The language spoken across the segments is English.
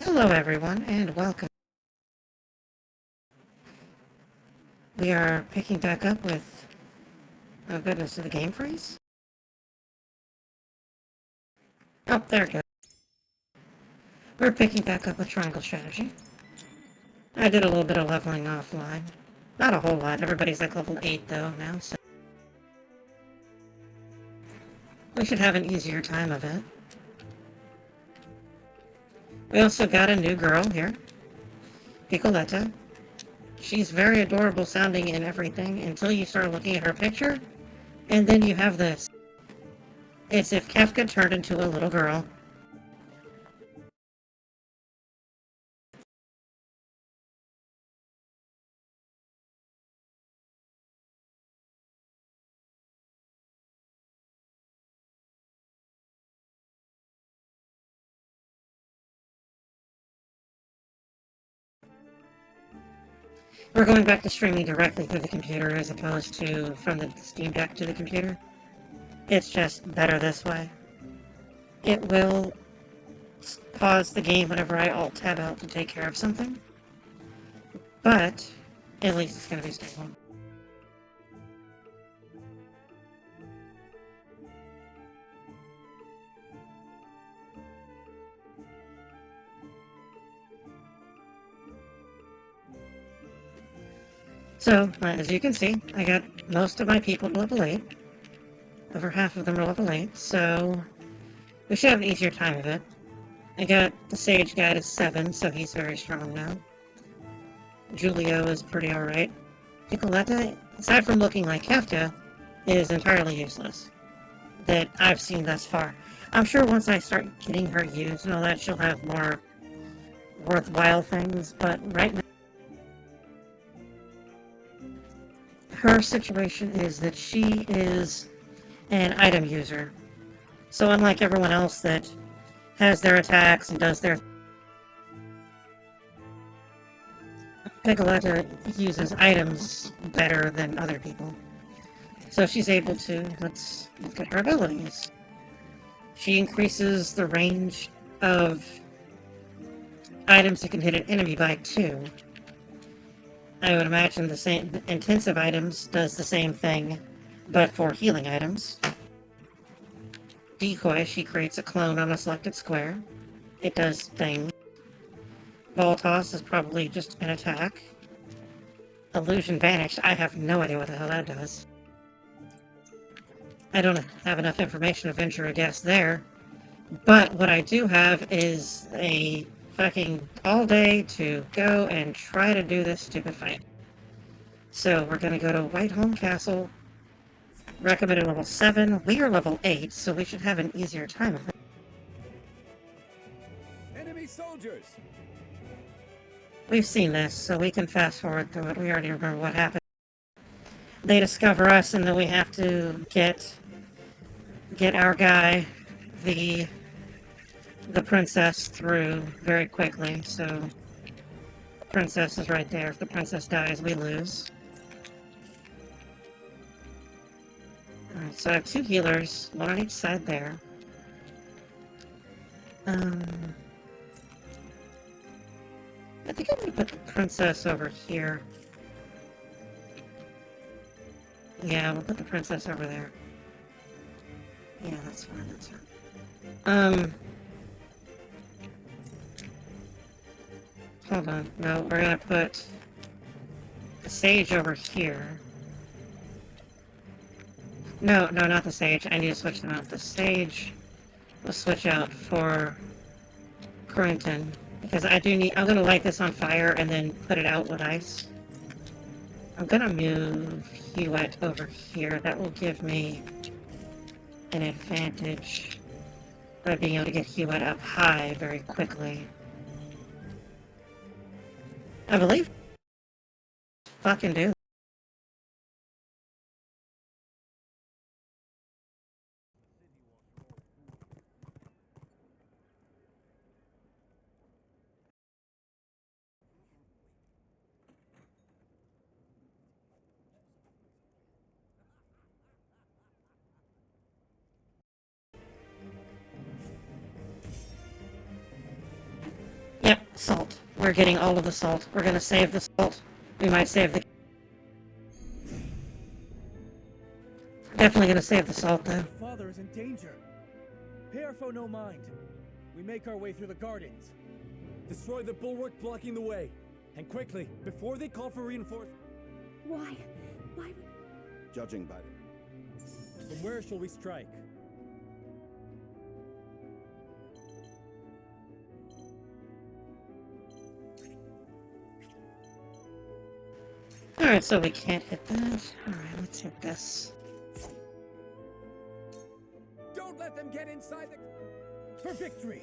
Hello everyone and welcome. We are picking back up with, oh goodness, did the game freeze? Oh, there it goes. We're picking back up with Triangle Strategy. I did a little bit of leveling offline. Not a whole lot, everybody's like level 8 though now, so we should have an easier time of it. We also got a new girl here, Piccoletta. She's very adorable sounding and everything until you start looking at her picture, and then you have this. It's if Kefka turned into a little girl. We're going back to streaming directly through the computer as opposed to from the Steam Deck to the computer. It's just better this way. It will pause the game whenever I Alt-Tab out to take care of something, but at least it's going to be stable. So, as you can see, I got most of my people to level 8. Over half of them are level 8, so we should have an easier time of it. I got the Sage guy to 7, so he's very strong now. Julio is pretty alright. Piccoletta, aside from looking like Kefka, is entirely useless. That I've seen thus far. I'm sure once I start getting her used and all that, she'll have more worthwhile things, but right now, her situation is that she is an item user. So unlike everyone else that has their attacks and does their... Piccoletta uses items better than other people. So she's able to, let's look at her abilities. She increases the range of items that can hit an enemy by 2. I would imagine the same intensive items does the same thing, but for healing items. Decoy, she creates a clone on a selected square. It does things. Ball toss is probably just an attack. Illusion Vanished, I have no idea what the hell that does. I don't have enough information to venture a guess there. But what I do have is a fucking all day to go and try to do this stupid fight. So we're gonna go to Whitehome Castle. Recommended level 7. We are level 8, so we should have an easier time of it. Enemy soldiers! We've seen this, so we can fast forward through it. We already remember what happened. They discover us, and then we have to get our guy, the princess, through very quickly. So the princess is right there. If the princess dies, we lose. Alright, so I have 2 healers, one on each side there. I think I'm gonna put the princess over here. Yeah, we'll put the princess over there. Yeah, that's fine, that's fine. Hold on. No, we're gonna put the sage over here. No, not the sage. I need to switch them out. The sage will switch out for Crinton. Because I'm gonna light this on fire and then put it out with ice. I'm gonna move Hewitt over here. That will give me an advantage by being able to get Hewitt up high very quickly. I believe fucking do. Yep, Salt. We're getting all of the salt. We're gonna save the salt. We might save the... Definitely gonna save the salt, though. Our father is in danger. Pay our foe no mind. We make our way through the gardens. Destroy the bulwark blocking the way. And quickly, before they call for reinforcements. Why? Judging by them. From where shall we strike? Alright, so we can't hit that. Alright, let's hit this. Don't let them get inside the... For victory!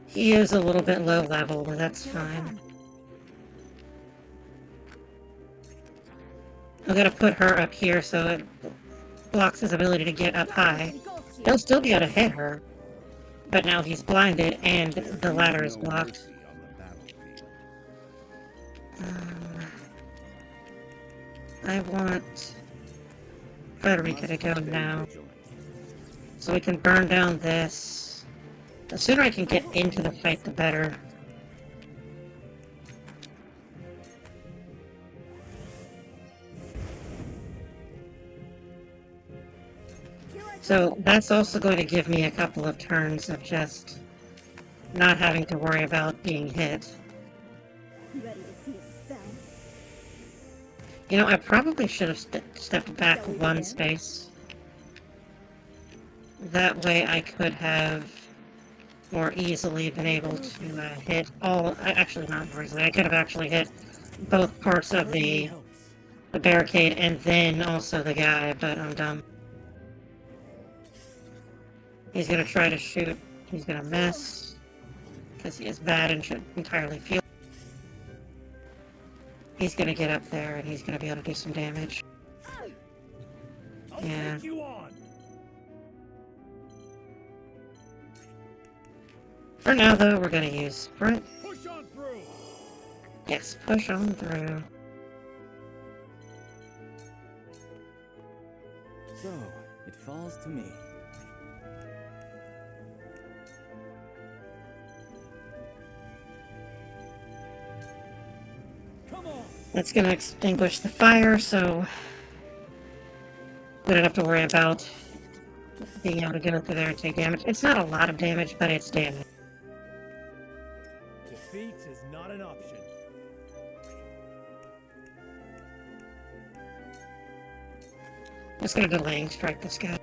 He is a little bit low level, but that's fine. I'm gonna put her up here so it blocks his ability to get up high. He'll still be able to hit her, but now he's blinded and the ladder is blocked. I want Frederica to go now, so we can burn down this. The sooner I can get into the fight, the better. So that's also going to give me a couple of turns of just not having to worry about being hit. Ready to see a spell? You know, I probably should have stepped back one space. That way I could have more easily been able to hit all... Actually, not more easily. I could have actually hit both parts of the barricade and then also the guy, but I'm dumb. He's gonna try to shoot. He's gonna miss. Because he is bad and should entirely feel. He's gonna get up there and he's gonna be able to do some damage. Yeah. For now, though, we're gonna use sprint. Push on through. Yes, push on through. So, it falls to me. Come on. That's gonna extinguish the fire, so we don't have to worry about being able to get up through there and take damage. It's not a lot of damage, but it's damage. Defeat is not an option. Just gonna delaying strike this guy.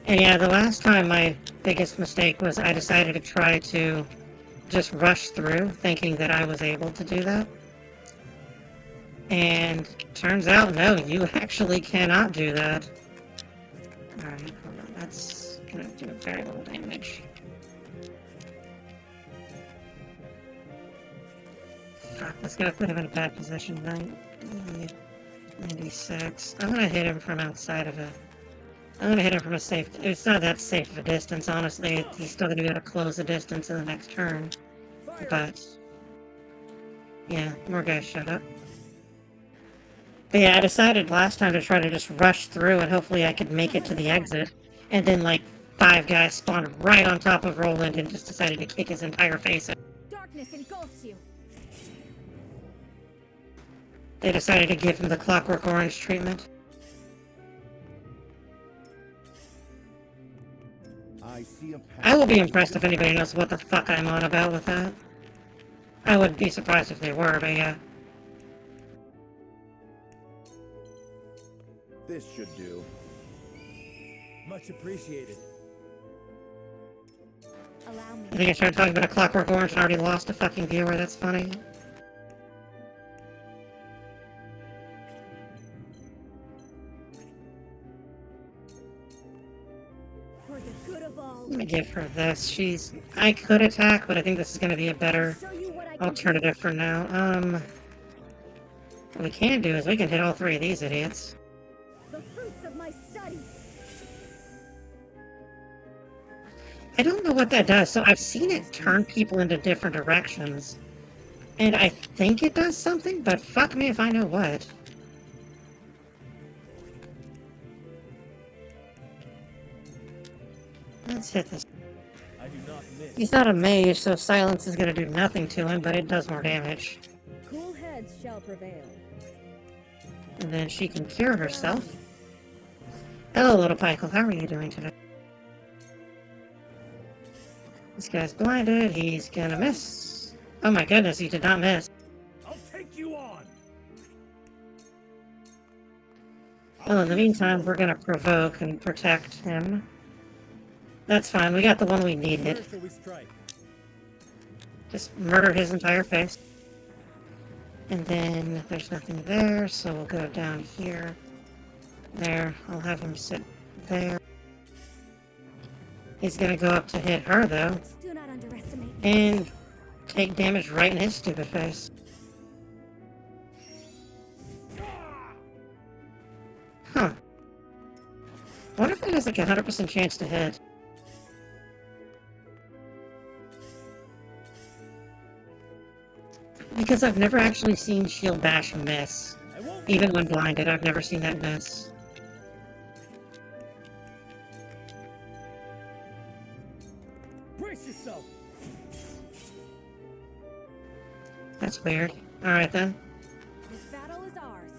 And yeah, the last time my biggest mistake was I decided to try to just rush through, thinking that I was able to do that. And turns out, no, you actually cannot do that. Alright, hold on, that's gonna do very little damage. Fuck, that's gonna put him in a bad position. 96. I'm gonna hit him from outside of it. I'm gonna hit him from a safe... It's not that safe of a distance, honestly. He's still gonna be able to close the distance in the next turn. But... yeah, more guys shut up. But yeah, I decided last time to try to just rush through and hopefully I could make it to the exit. And then, like, 5 guys spawned right on top of Roland and just decided to kick his entire face in. Darkness engulfs you. They decided to give him the Clockwork Orange treatment. I will be impressed if anybody knows what the fuck I'm on about with that. I wouldn't be surprised if they were, but yeah. This should do. Much appreciated. Allow me. I think I started talking about a Clockwork Orange and already lost a fucking viewer, that's funny. For the good of all. Let me give her this. I could attack, but I think this is gonna be a better Show you what I can alternative for now. What we can do is we can hit all 3 of these idiots. do. The fruits of my study. I don't know what that does, so I've seen it turn people into different directions. And I think it does something, but fuck me if I know what. Let's hit this. I do not miss. He's not a mage, so silence is gonna do nothing to him, but it does more damage. Cool heads shall prevail. And then she can cure herself. Hello, little Pykel. How are you doing today? This guy's blinded. He's gonna miss. Oh my goodness, he did not miss. I'll take you on. Well, in the meantime, we're gonna provoke and protect him. That's fine. We got the one we needed. Where shall we strike? Just murder his entire face. And then there's nothing there, so we'll go down here. There. I'll have him sit there. He's gonna go up to hit her, though. Do not underestimate me. And take damage right in his stupid face. Huh. What if it has like a 100% chance to hit? Because I've never actually seen Shield Bash miss. I won't. Even when blinded, I've never seen that miss. Brace yourself. That's weird. Alright then. This battle is ours.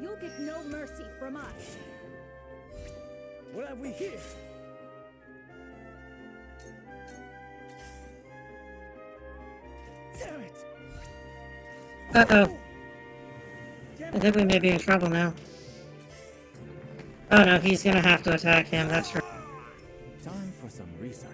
You'll get no mercy from us. What have we here? Damn it! Uh-oh. Damn I think we may be in trouble now. Oh no, he's gonna have to attack him, that's right. Time for some research.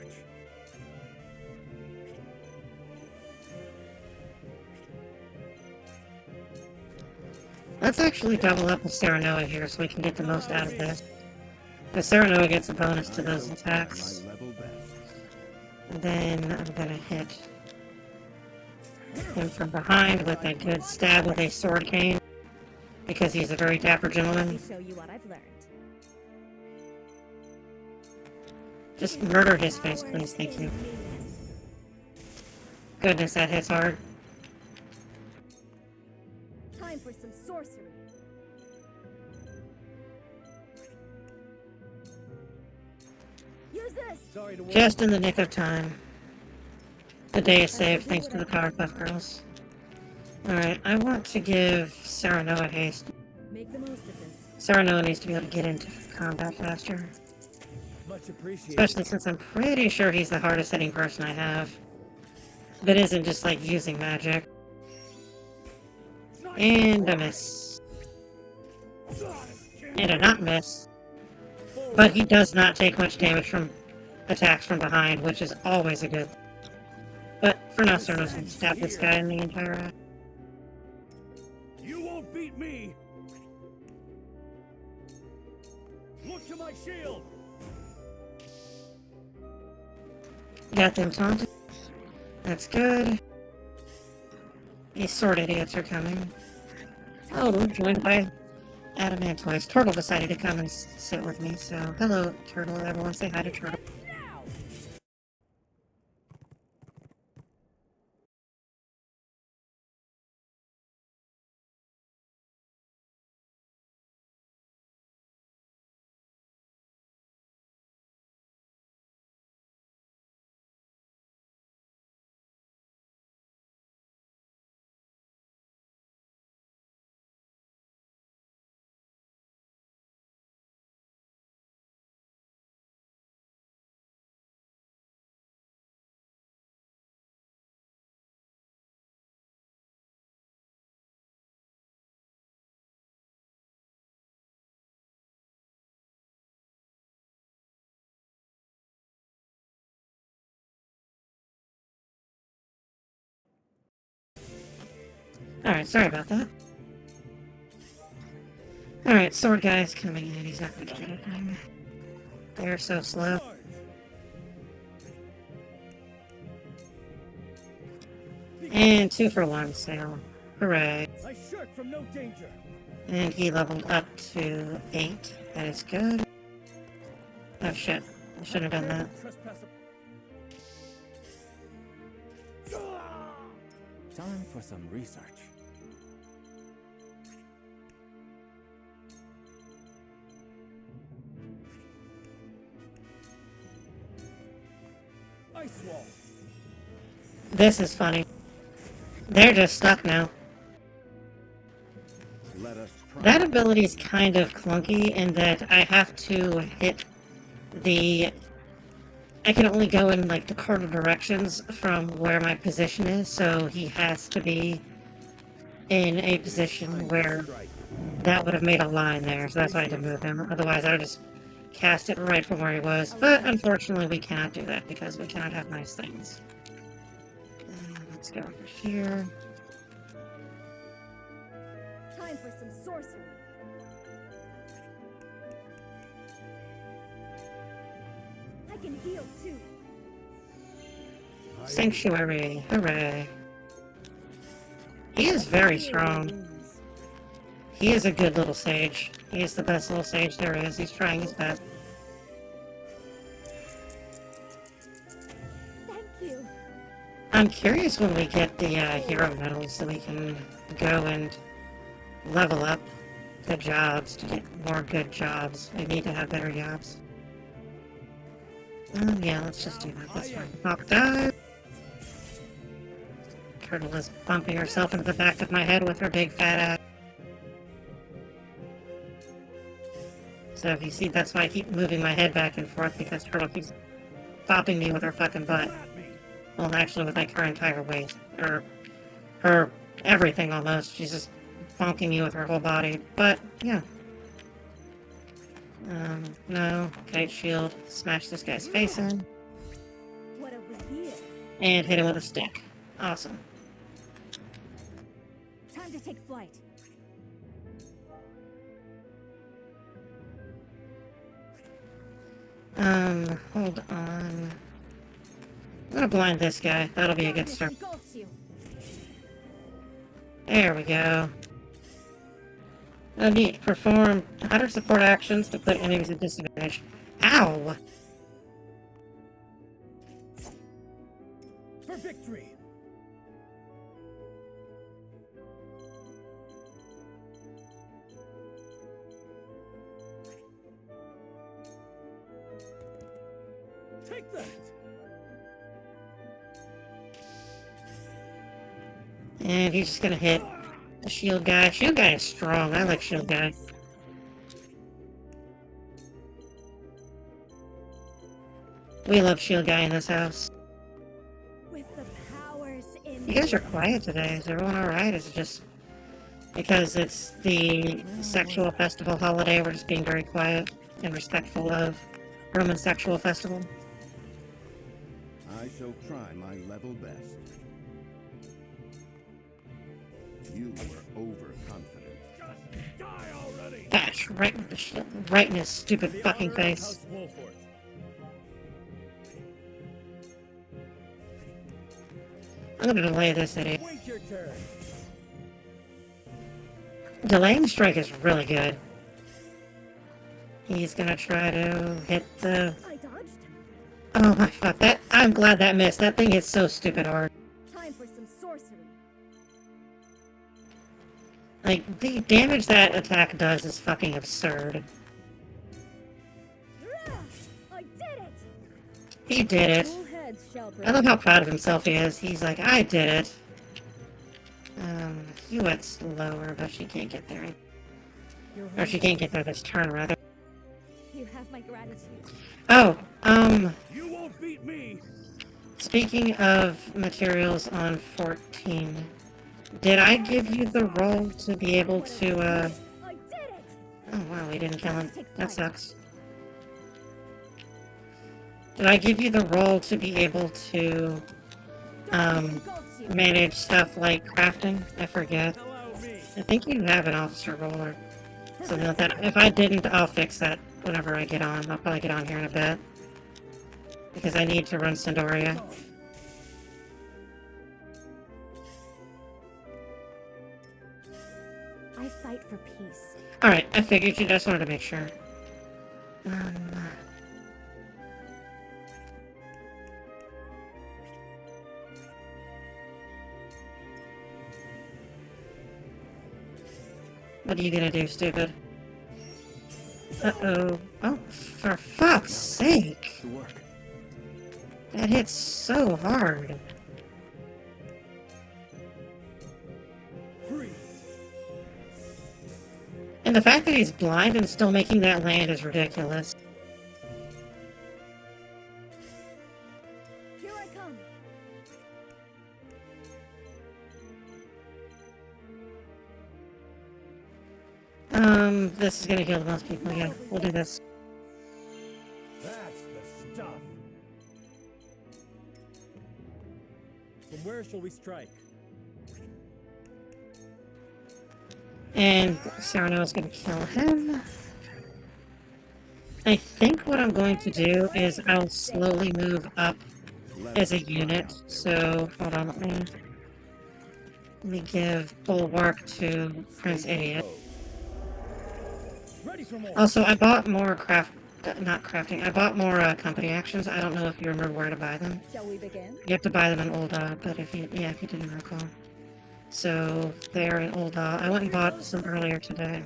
Let's actually double up with Serenoa here so we can get the most out of this. Because Serenoa gets a bonus to those attacks. My level best. And then I'm gonna hit him from behind with a good stab with a sword cane. Because he's a very dapper Let me gentleman. show you what I've learned. Just murder his face, please, thank you. Goodness, that hits hard. Time for some sorcery. Use this. Sorry to Just in the nick of time. The day is saved thanks to the Powerpuff Girls. Alright, I want to give Serenoa haste. Make the most of this. Serenoa needs to be able to get into combat faster. much appreciated. Especially since I'm pretty sure he's the hardest hitting person I have. That isn't just like using magic. And a miss. And a not miss. But he does not take much damage from attacks from behind, which is always a good. But for now, Cernos can stab this guy in the entire eye. You won't beat me. Look to my shield. Got them taunted. That's good. These sword idiots are coming. Oh, we're joined by Adamantoise. Turtle decided to come and sit with me, so hello, Turtle. Everyone say hi to Turtle. Alright, sorry about that. Alright, sword guy's coming in. He's not gonna get anything. They're so slow. And 2 for 1 sale. Hooray. I shirk from no danger. And he leveled up to 8. That is good. Oh shit. I shouldn't have done that. Trespasser. Time for some research. Ice wall. This is funny. They're just stuck now. Let us try. That ability is kind of clunky in that I have to hit the... I can only go in, like, the cardinal directions from where my position is, so he has to be in a position where Strike. that would have made a line there, so that's why I had to move him. Otherwise, I would just cast it right from where he was. But unfortunately, we cannot do that because we cannot have nice things. Let's go over here. Time for some sorcery. I can heal too. Sanctuary. Hooray. He is very strong. He is a good little sage. He is the best little sage there is. He's trying his best. Thank you. I'm curious when we get the hero medals so we can go and level up the jobs to get more good jobs. We need to have better jobs. Yeah, let's just do that. That's fine. Hawk dive. Turtle is bumping herself into the back of my head with her big fat ass. So if you see, that's why I keep moving my head back and forth, because Turtle keeps bopping me with her fucking butt. Well, actually with like her entire weight. Or her everything almost. She's just bonking me with her whole body. But, yeah. No. Kite shield. Smash this guy's face in. What have we here? And hit him with a stick. Awesome. Time to take flight. Hold on. I'm gonna blind this guy. That'll be a good Darkness start. engulfs you. There we go. Neat. Perform hunter support actions to put enemies at disadvantage. Ow! For victory. Take that. And he's just gonna hit the shield guy. Shield guy is strong. I like shield guy. We love shield guy in this house. With the powers in You guys are quiet today. Is everyone alright? Is it just because it's the sexual festival holiday, we're just being very quiet and respectful of Roman sexual festival? I shall try my level best. You were overconfident. Just die already. Bash right with the shield, right in his stupid The fucking honor of face. House Wolford. I'm gonna delay this idiot. Wait your turn. Delaying strike is really good. He's gonna try to hit the... I dodged. Oh my fuck, that... I'm glad that missed. That thing is so stupid hard. Time for some sorcery. Like, the damage that attack does is fucking absurd. Rah! I did it. He did it. Cool heads shall I love how proud of himself he is. He's like, I did it. He went slower, but she can't get there. Or she can't get there this turn, rather. You have my gratitude. Oh, You won't beat me. speaking of materials on 14, did I give you the roll to be able to, I did it. Oh wow, we didn't kill him. That sucks. Did I give you the roll to be able to, Darkness engulfs you. manage stuff like crafting? I forget. Allow me. I think you have an officer roll or something like that. If I didn't, I'll fix that whenever I get on. I'll probably get on here in a bit. Because I need to run Sandoria. I fight for peace. Alright, I figured you just wanted to make sure. What are you gonna do, stupid? Uh-oh. Oh, for fuck's sake! To work. That hits so hard. Freeze. And the fact that he's blind and still making that land is ridiculous. Here I come. This is gonna heal the most people, yeah. We'll do this. That's the stuff. From where shall we strike? And Cyrano's gonna kill him. I think what I'm going to do is I'll slowly move up as a unit. So, hold on, let me give Bulwark to Prince Idiot. Ready for more. Also, I bought more not crafting, I bought more company actions. I don't know if you remember where to buy them. Shall we begin? You have to buy them in Old but if you didn't recall. So, they're in Old I went and bought some earlier today.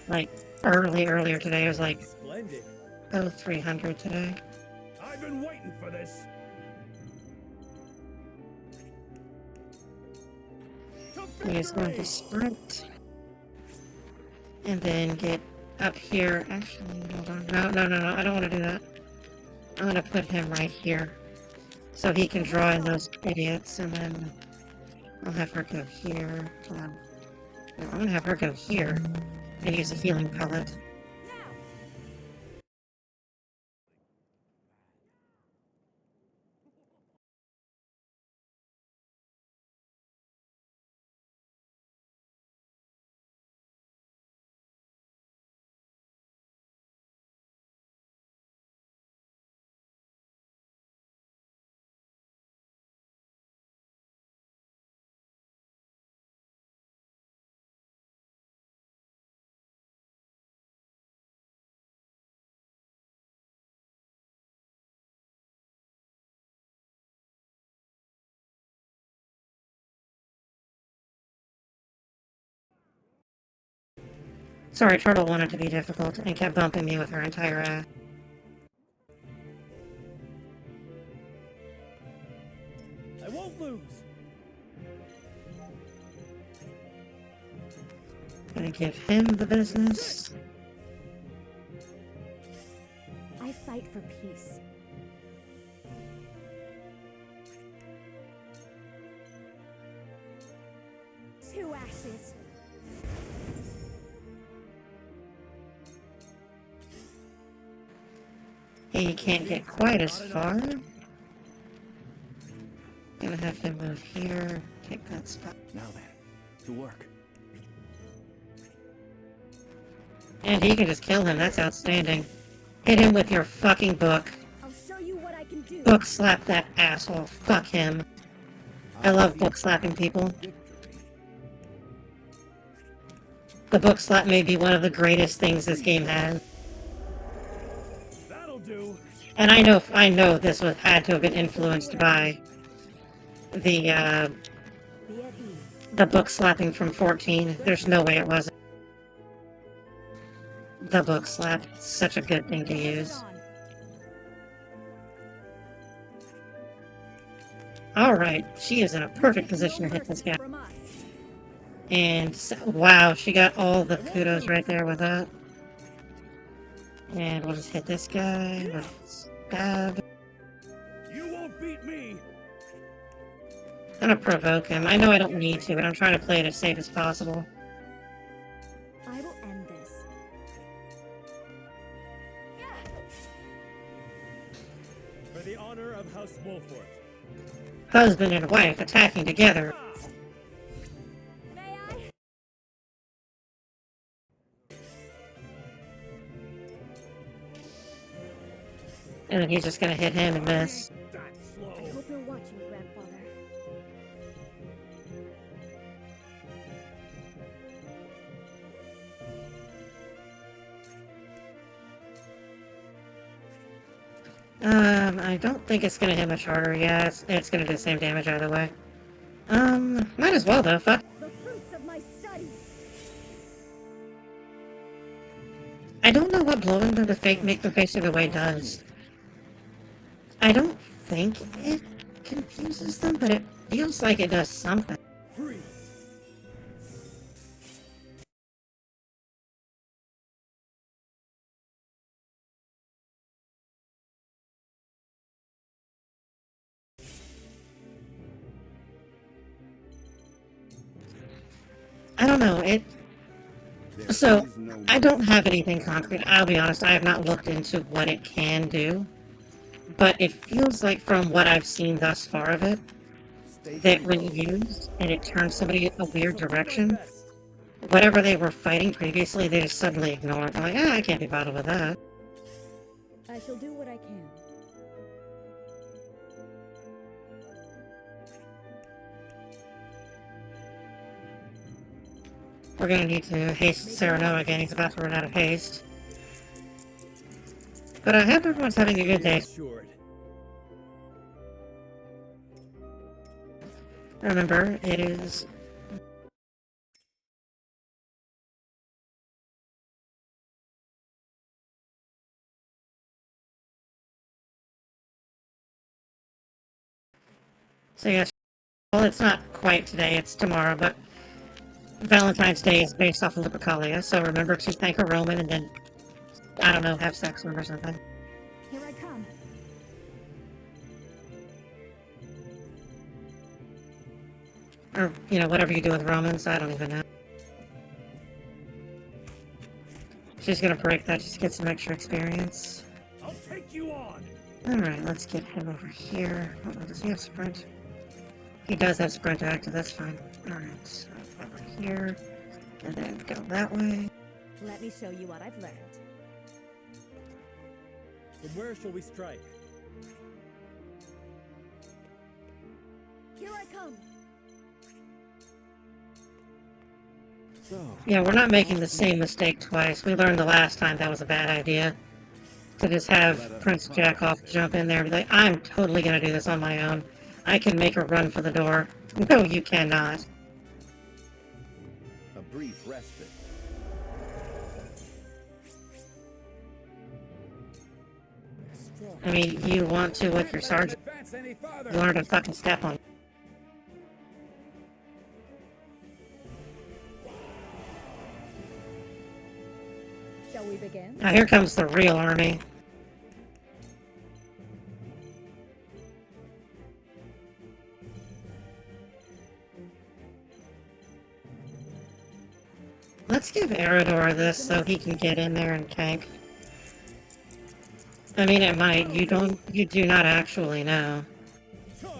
Like, earlier today. It was like, Splendid. 300 today. I've been waiting for this. He's going to sprint. And then get up here. Actually, hold on. No. I don't want to do that. I'm going to put him right here. So he can draw in those idiots. And then I'll have her go here. Hold on. No, I'm going to have her go here. And use a healing pellet. Sorry, Turtle wanted to be difficult and kept bumping me with her entire ass. I won't lose. Gonna give him the business. I fight for peace. Two ashes. He can't get quite as far. Gonna have him move here, take that spot. Now then, to work. And he can just kill him, that's outstanding. Hit him with your fucking book. I'll show you what I can do. Book slap that asshole, fuck him. I love book slapping people. The book slap may be one of the greatest things this game has. That'll do. And I know this had to have been influenced by the Be at ease. the book slapping from 14. There's no way it wasn't. The book slap, such a good thing to use. Alright, she is in a perfect position to hit this guy. From us. And wow, she got all the kudos right there with that. And we'll just hit this guy with stab. You won't beat me. I'm gonna provoke him. I know I don't need to, but I'm trying to play it as safe as possible. I will end this. For the honor of House Wolford. Husband and wife attacking together. May I? And then he's just gonna hit him and miss. That I slow. hope you're watching, grandfather. I don't think it's gonna hit much harder. Yeah, it's gonna do the same damage either way. Might as well though, fuck. The fruits of my studies. I don't know what blowing them to make them face either way does. I don't think it confuses them, but it feels like it does something. Freeze! I don't know, it... There So, is no I don't have anything concrete. I'll be honest, I have not looked into what it can do. But it feels like from what I've seen thus far of it, Stay that when composed. used and it turns somebody a weird So do my direction, best. whatever they were fighting previously, they just suddenly ignore it. They're like, I can't be bothered with that. I shall do what I can. We're gonna need to haste Sereno again. He's about to run out of haste. But I hope everyone's having a good day. Assured. Remember, it is... So yes, well, it's not quite today, it's tomorrow, but Valentine's Day is based off of Lupercalia, so remember to thank a Roman and then, I don't know, have sex with him or something. Here I come. Or, you know, whatever you do with Romans, I don't even know. She's gonna break that just to get some extra experience. I'll take you on! Alright, let's get him over here. Oh, does he have sprint? He does have sprint active, that's fine. Alright, so over here, and then go that way. Let me show you what I've learned. From where shall we strike? Here I come. So, Yeah, we're not making the same mistake twice. We learned the last time that was a bad idea. To just have Prince Jackoff jump in there and be like, I'm totally gonna do this on my own. I can make a run for the door. No, you cannot. a brief respite. I mean, you want to with your sergeant, Advance any you farther! learn to fucking step on. Shall we begin? Now here comes the real army. Let's give Eridor this so he can get in there and tank. I mean, it might. You do not actually know. Charge!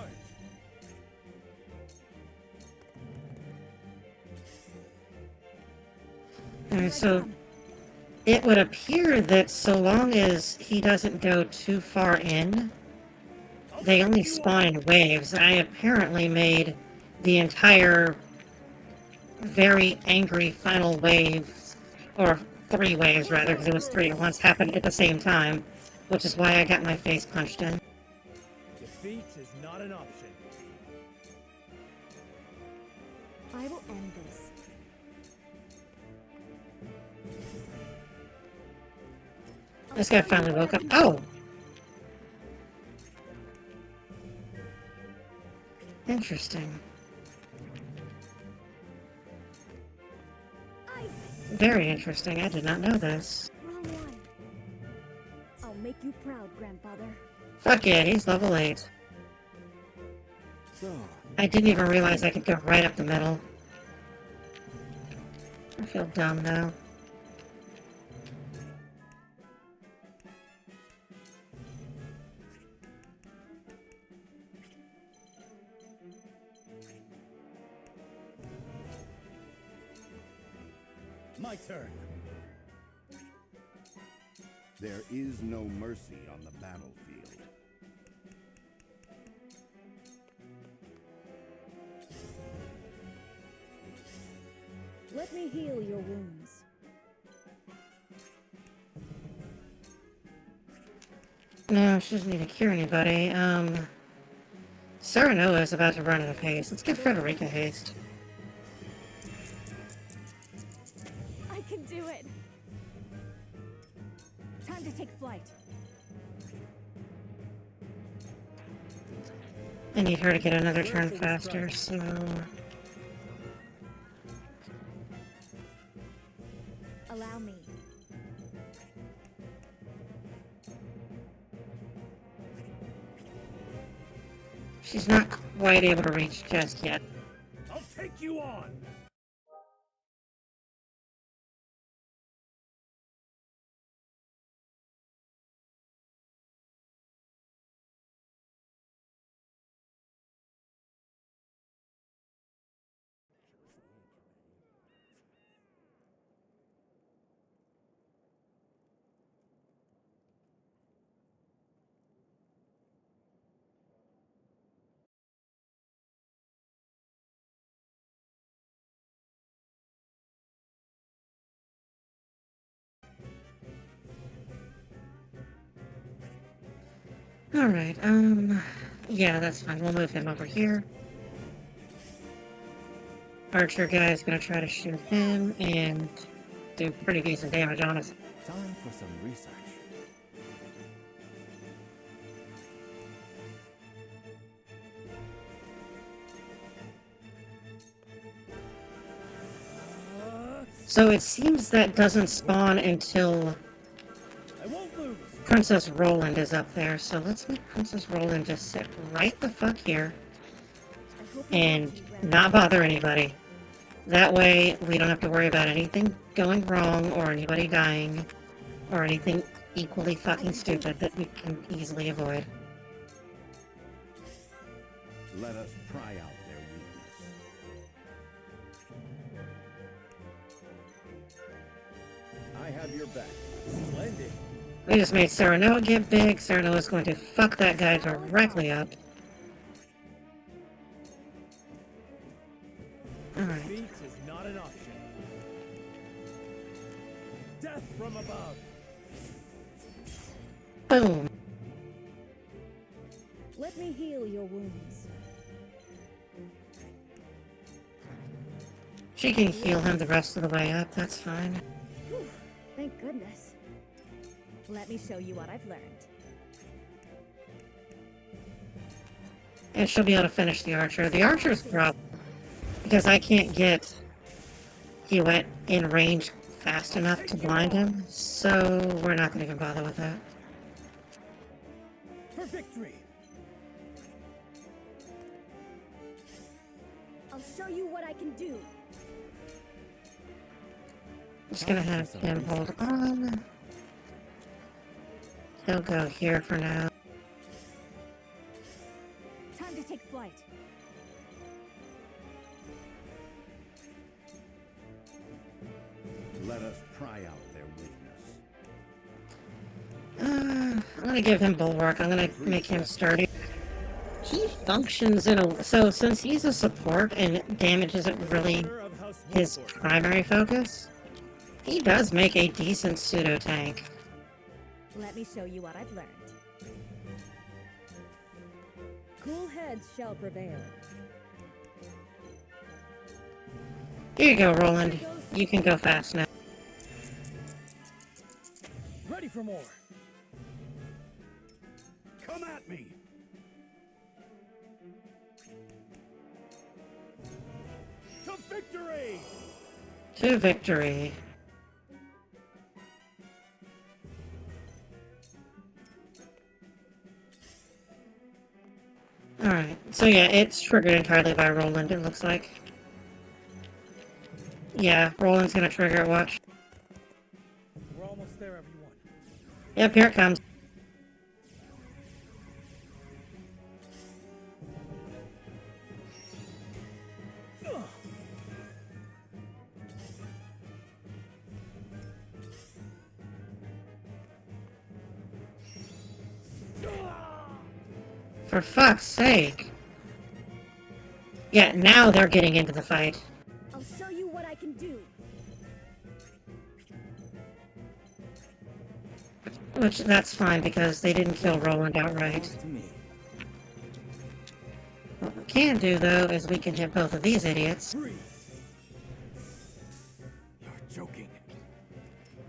Alright, so it would appear that so long as he doesn't go too far in, they only spawn in waves. I apparently made the entire very angry final wave, or 3 waves rather, because it was 3 at once, happen at the same time, which is why I got my face punched in. Defeat is not an option. I will end this. This guy finally woke up. Oh! Interesting. Ice! Very interesting. I did not know this. Wrong one. I'll make you proud, grandfather. Fuck yeah, he's level 8. So, I didn't even realize I could go right up the middle. I feel dumb now. My turn. there is no mercy on the battlefield. Let me heal your wounds. No, she doesn't need to cure anybody. Serenoa is about to run out of haste. Let's give Frederica haste. I can do it. Time to take flight. I need her to get another turn faster, so... Allow me. She's not quite able to reach just yet. I'll take you on! Alright, yeah, that's fine. We'll move him over here. Archer guy's gonna try to shoot him and do pretty decent damage on us. Time for some research. So it seems that doesn't spawn until I won't lose! Princess Roland is up there, so let's make Princess Roland just sit right the fuck here I hope you and won't be ready. not bother anybody. That way, we don't have to worry about anything going wrong, or anybody dying, or anything equally fucking stupid that we can easily avoid. Let us try out their weakness. I have your back. Splendid! We just made Serenoa get big. Serenoa's going to fuck that guy directly up. Alright. Defeat is not an option. Death from above! Boom. Let me heal your wounds. She can heal him the rest of the way up, that's fine. Whew, thank goodness. Let me show you what I've learned. And she'll be able to finish the archer. The archer's problem, because I can't get Hewitt in range fast enough to blind him, so we're not going to even bother with that. For victory! I'll show you what I can do. Just going to have him hold on. He'll go here for now. Time to take flight. Let us try out their weakness. I'm going to give him bulwark. I'm going to make him sturdy. He functions in a... So, since he's a support and damage isn't really Of House his Wolford. primary focus, he does make a decent pseudo-tank. Let me show you what I've learned. Cool heads shall prevail. Here you go, Roland. You can go fast now. Ready for more! Come at me! To victory! To victory. Alright, so yeah, it's triggered entirely by Roland, it looks like. Yeah, Roland's gonna trigger it, watch. We're almost there, everyone. Yep, here it comes. For fuck's sake. Yeah, now they're getting into the fight. I'll show you what I can do. Which, that's fine, because they didn't kill Roland outright. To me. What we can do, though, is we can hit both of these idiots. Breathe! You're joking.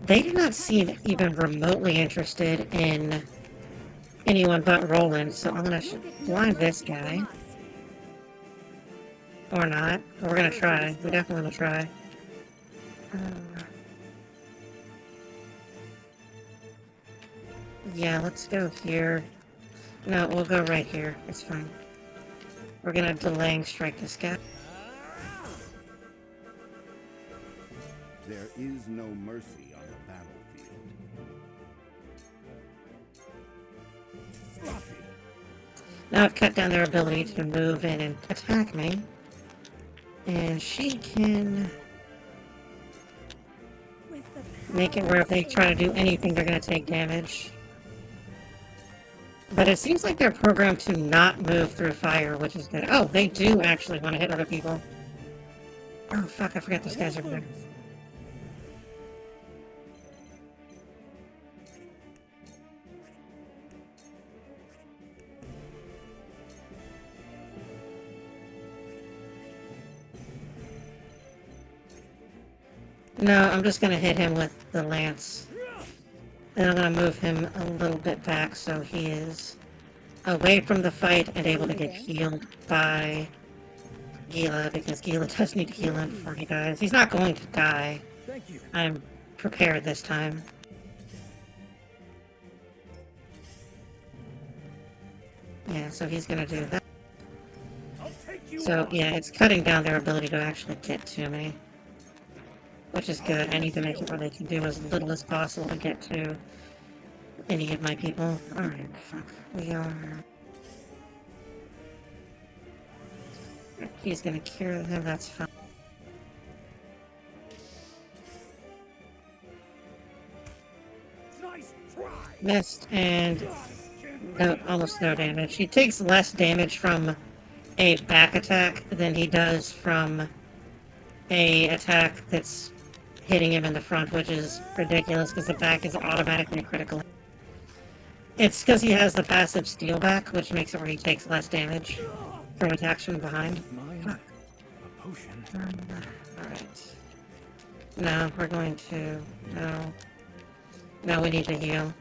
They do not seem even remotely interested in anyone but Roland, so I'm gonna blind this guy. Or not. But we're gonna try. We definitely wanna try. Yeah, let's go here. No, we'll go right here. It's fine. We're gonna delaying strike this guy. There is no mercy on the battlefield. Sloppy. Now I've cut down their ability to move in and attack me. And she can With the make it power where of if they try to do anything, they're gonna take damage. But it seems like they're programmed to not move through fire, which is good. Oh, they do actually want to hit other people. Oh, fuck, I forgot these guys are there. No, I'm just gonna hit him with the lance. And I'm gonna move him a little bit back so he is away from the fight and able to get healed by Gila, because Gila does need to heal him before he dies. He's not going to die. Thank you. I'm prepared this time. Yeah, so he's gonna do that. I'll take you So, on. yeah, it's cutting down their ability to actually get to me. Which is good. I need to make it where they can do as little as possible to get to any of my people. Alright, fuck. We are... He's gonna cure him, that's fine. Nice try. Missed, and no, almost no damage. He takes less damage from a back attack than he does from a attack that's hitting him in the front, which is ridiculous because the back is automatically critical. It's because he has the passive steel back, which makes it where he takes less damage from attacks from behind. Mine. Fuck. A potion. Alright. No, we're going to... No. No, we need to heal.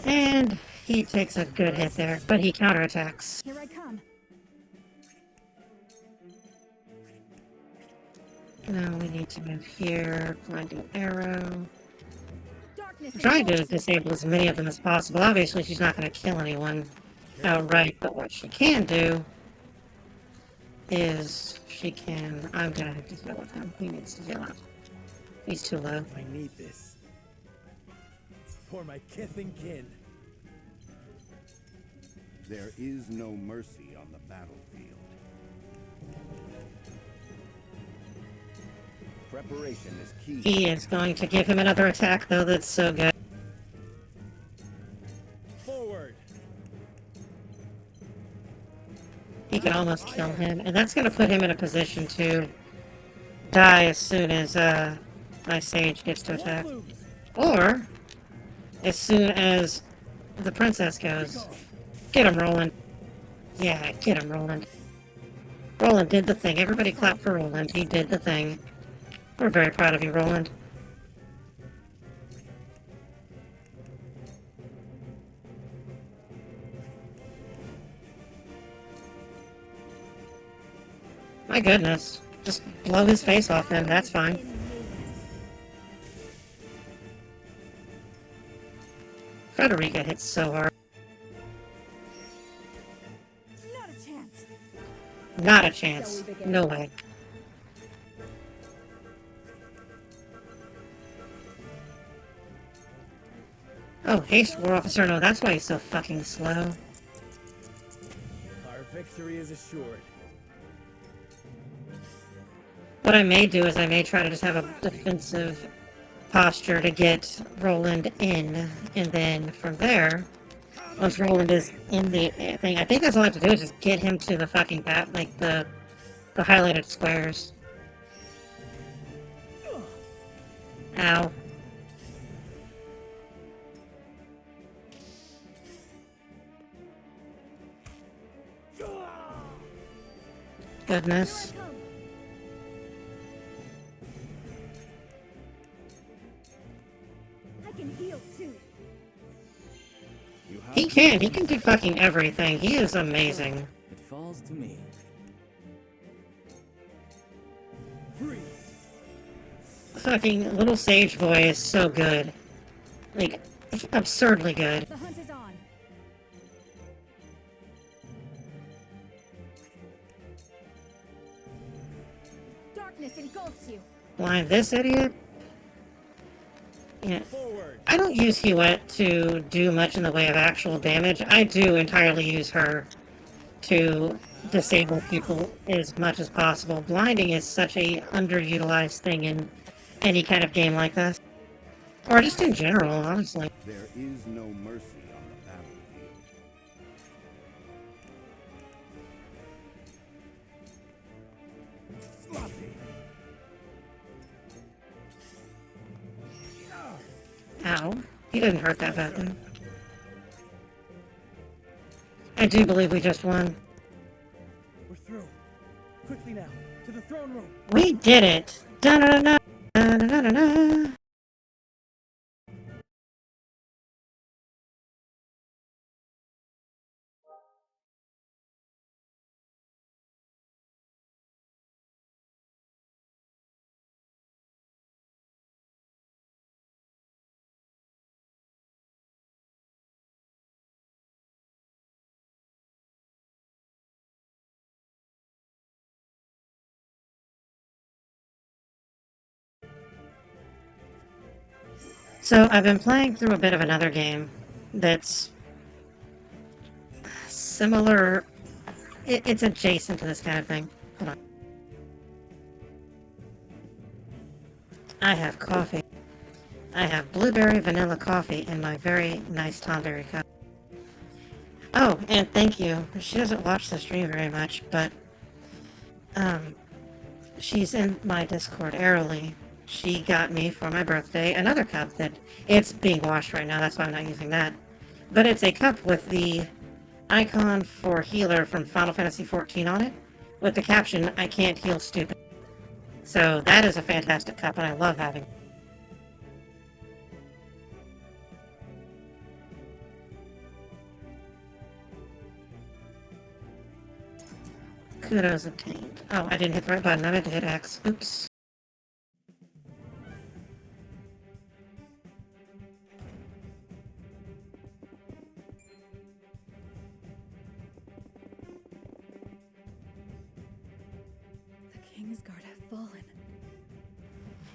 And he takes a good hit there, but he counterattacks. Here I come. Now we need to move here, blinding arrow. Darkness I'm trying to enforces. disable as many of them as possible. Obviously, she's not going to kill anyone outright, but what she can do is she can... I'm going to have to heal with him. He needs to heal up. He's too low. I need this. For my kith and kin. There is no mercy on the battlefield. Preparation is key. He is going to give him another attack, though. That's so good. Forward. He can almost kill him, and that's going to put him in a position to die as soon as my sage gets to attack. Or as soon as the princess goes. Get him, Roland. Yeah, get him, Roland. Roland did the thing. Everybody clap for Roland. He did the thing. We're very proud of you, Roland. My goodness. Just blow his face off then, that's fine. Frederica hits so hard. Not a chance. Not a chance. No way. Oh, haste, War Officer. No, that's why he's so fucking slow. Our victory Victory is assured. What I may do is I may try to just have a defensive posture to get Roland in, and then from there, once Roland is in the thing, I think that's all I have to do is just get him to the fucking bat, like the highlighted squares. Ow. Goodness. I can heal too. You have He can do fucking everything. He is amazing. It falls to me. Free. Fucking little sage boy is so good. Like, absurdly good. The hunt is on. Darkness engulfs you. Blind this idiot? Yeah. Forward. I don't use Huette to do much in the way of actual damage. I do entirely use her to disable people as much as possible. Blinding is such a underutilized thing in any kind of game like this. Or just in general, honestly. There is no mercy on the battlefield. Sloppy. Ow. He didn't hurt that bad then. I do believe we just won. We're through. Quickly now, to the throne room. We did it! Da-da-da-da! Da-da-da-da-da! So, I've been playing through a bit of another game that's similar. It's adjacent to this kind of thing. Hold on. I have coffee. I have blueberry vanilla coffee in my very nice Tonberry cup. Oh, and thank you. She doesn't watch the stream very much, but she's in my Discord, Airily. She got me for my birthday another cup that it's being washed right now, that's why I'm not using that. But it's a cup with the icon for healer from Final Fantasy XIV on it, with the caption, "I can't heal stupid." So that is a fantastic cup, and I love having it. Kudos obtained. Oh, I didn't hit the right button. I meant to hit X. Oops. The Kingsguard have fallen.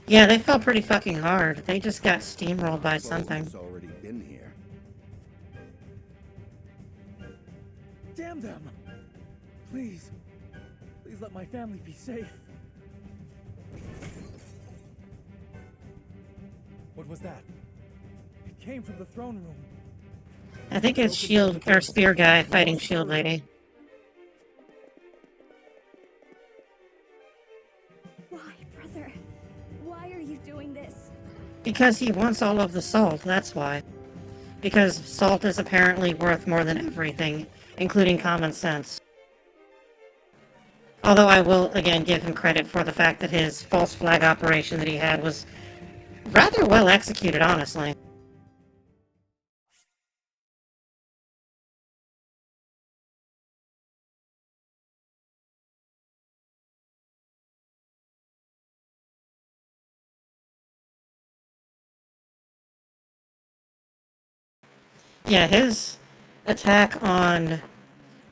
Yeah, they fell pretty fucking hard. They just got steamrolled by something. It's already been here. Damn them! Please. Please let my family be safe. What was that? It came from the throne room. I think it's shield or spear guy fighting shield lady. Why, brother? Why are you doing this? Because he wants all of the salt, that's why. Because salt is apparently worth more than everything, including common sense. Although I will, again, give him credit for the fact that his false flag operation that he had was rather well executed, honestly. Yeah, his attack on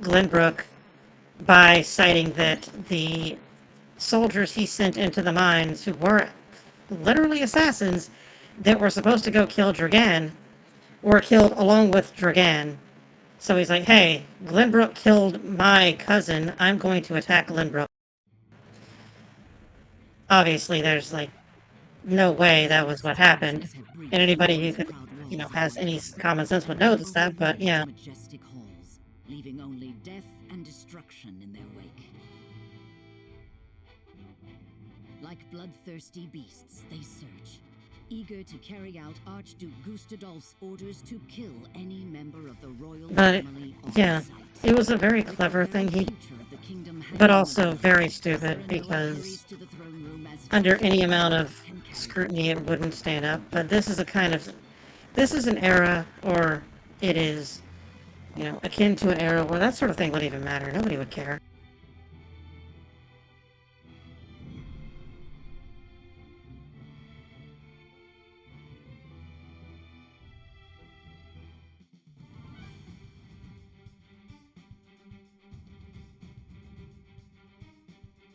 Glenbrook by citing that the soldiers he sent into the mines, who were literally assassins that were supposed to go kill Dragan, were killed along with Dragan. So he's like, hey, Glenbrook killed my cousin. I'm going to attack Glenbrook. Obviously, there's, like, no way that was what happened. And anybody who could, has any common sense would notice that, but yeah. Majestic halls, leaving only death and destruction in their wake. Like bloodthirsty beasts, they search, eager to carry out Archduke Gustadolf's orders to kill any member of the royal But, family on yeah, sight. it was a very clever thing he, but also very stupid, because under any amount of scrutiny it wouldn't stand up. But this is an era, or it is, akin to an era where that sort of thing wouldn't even matter. Nobody would care.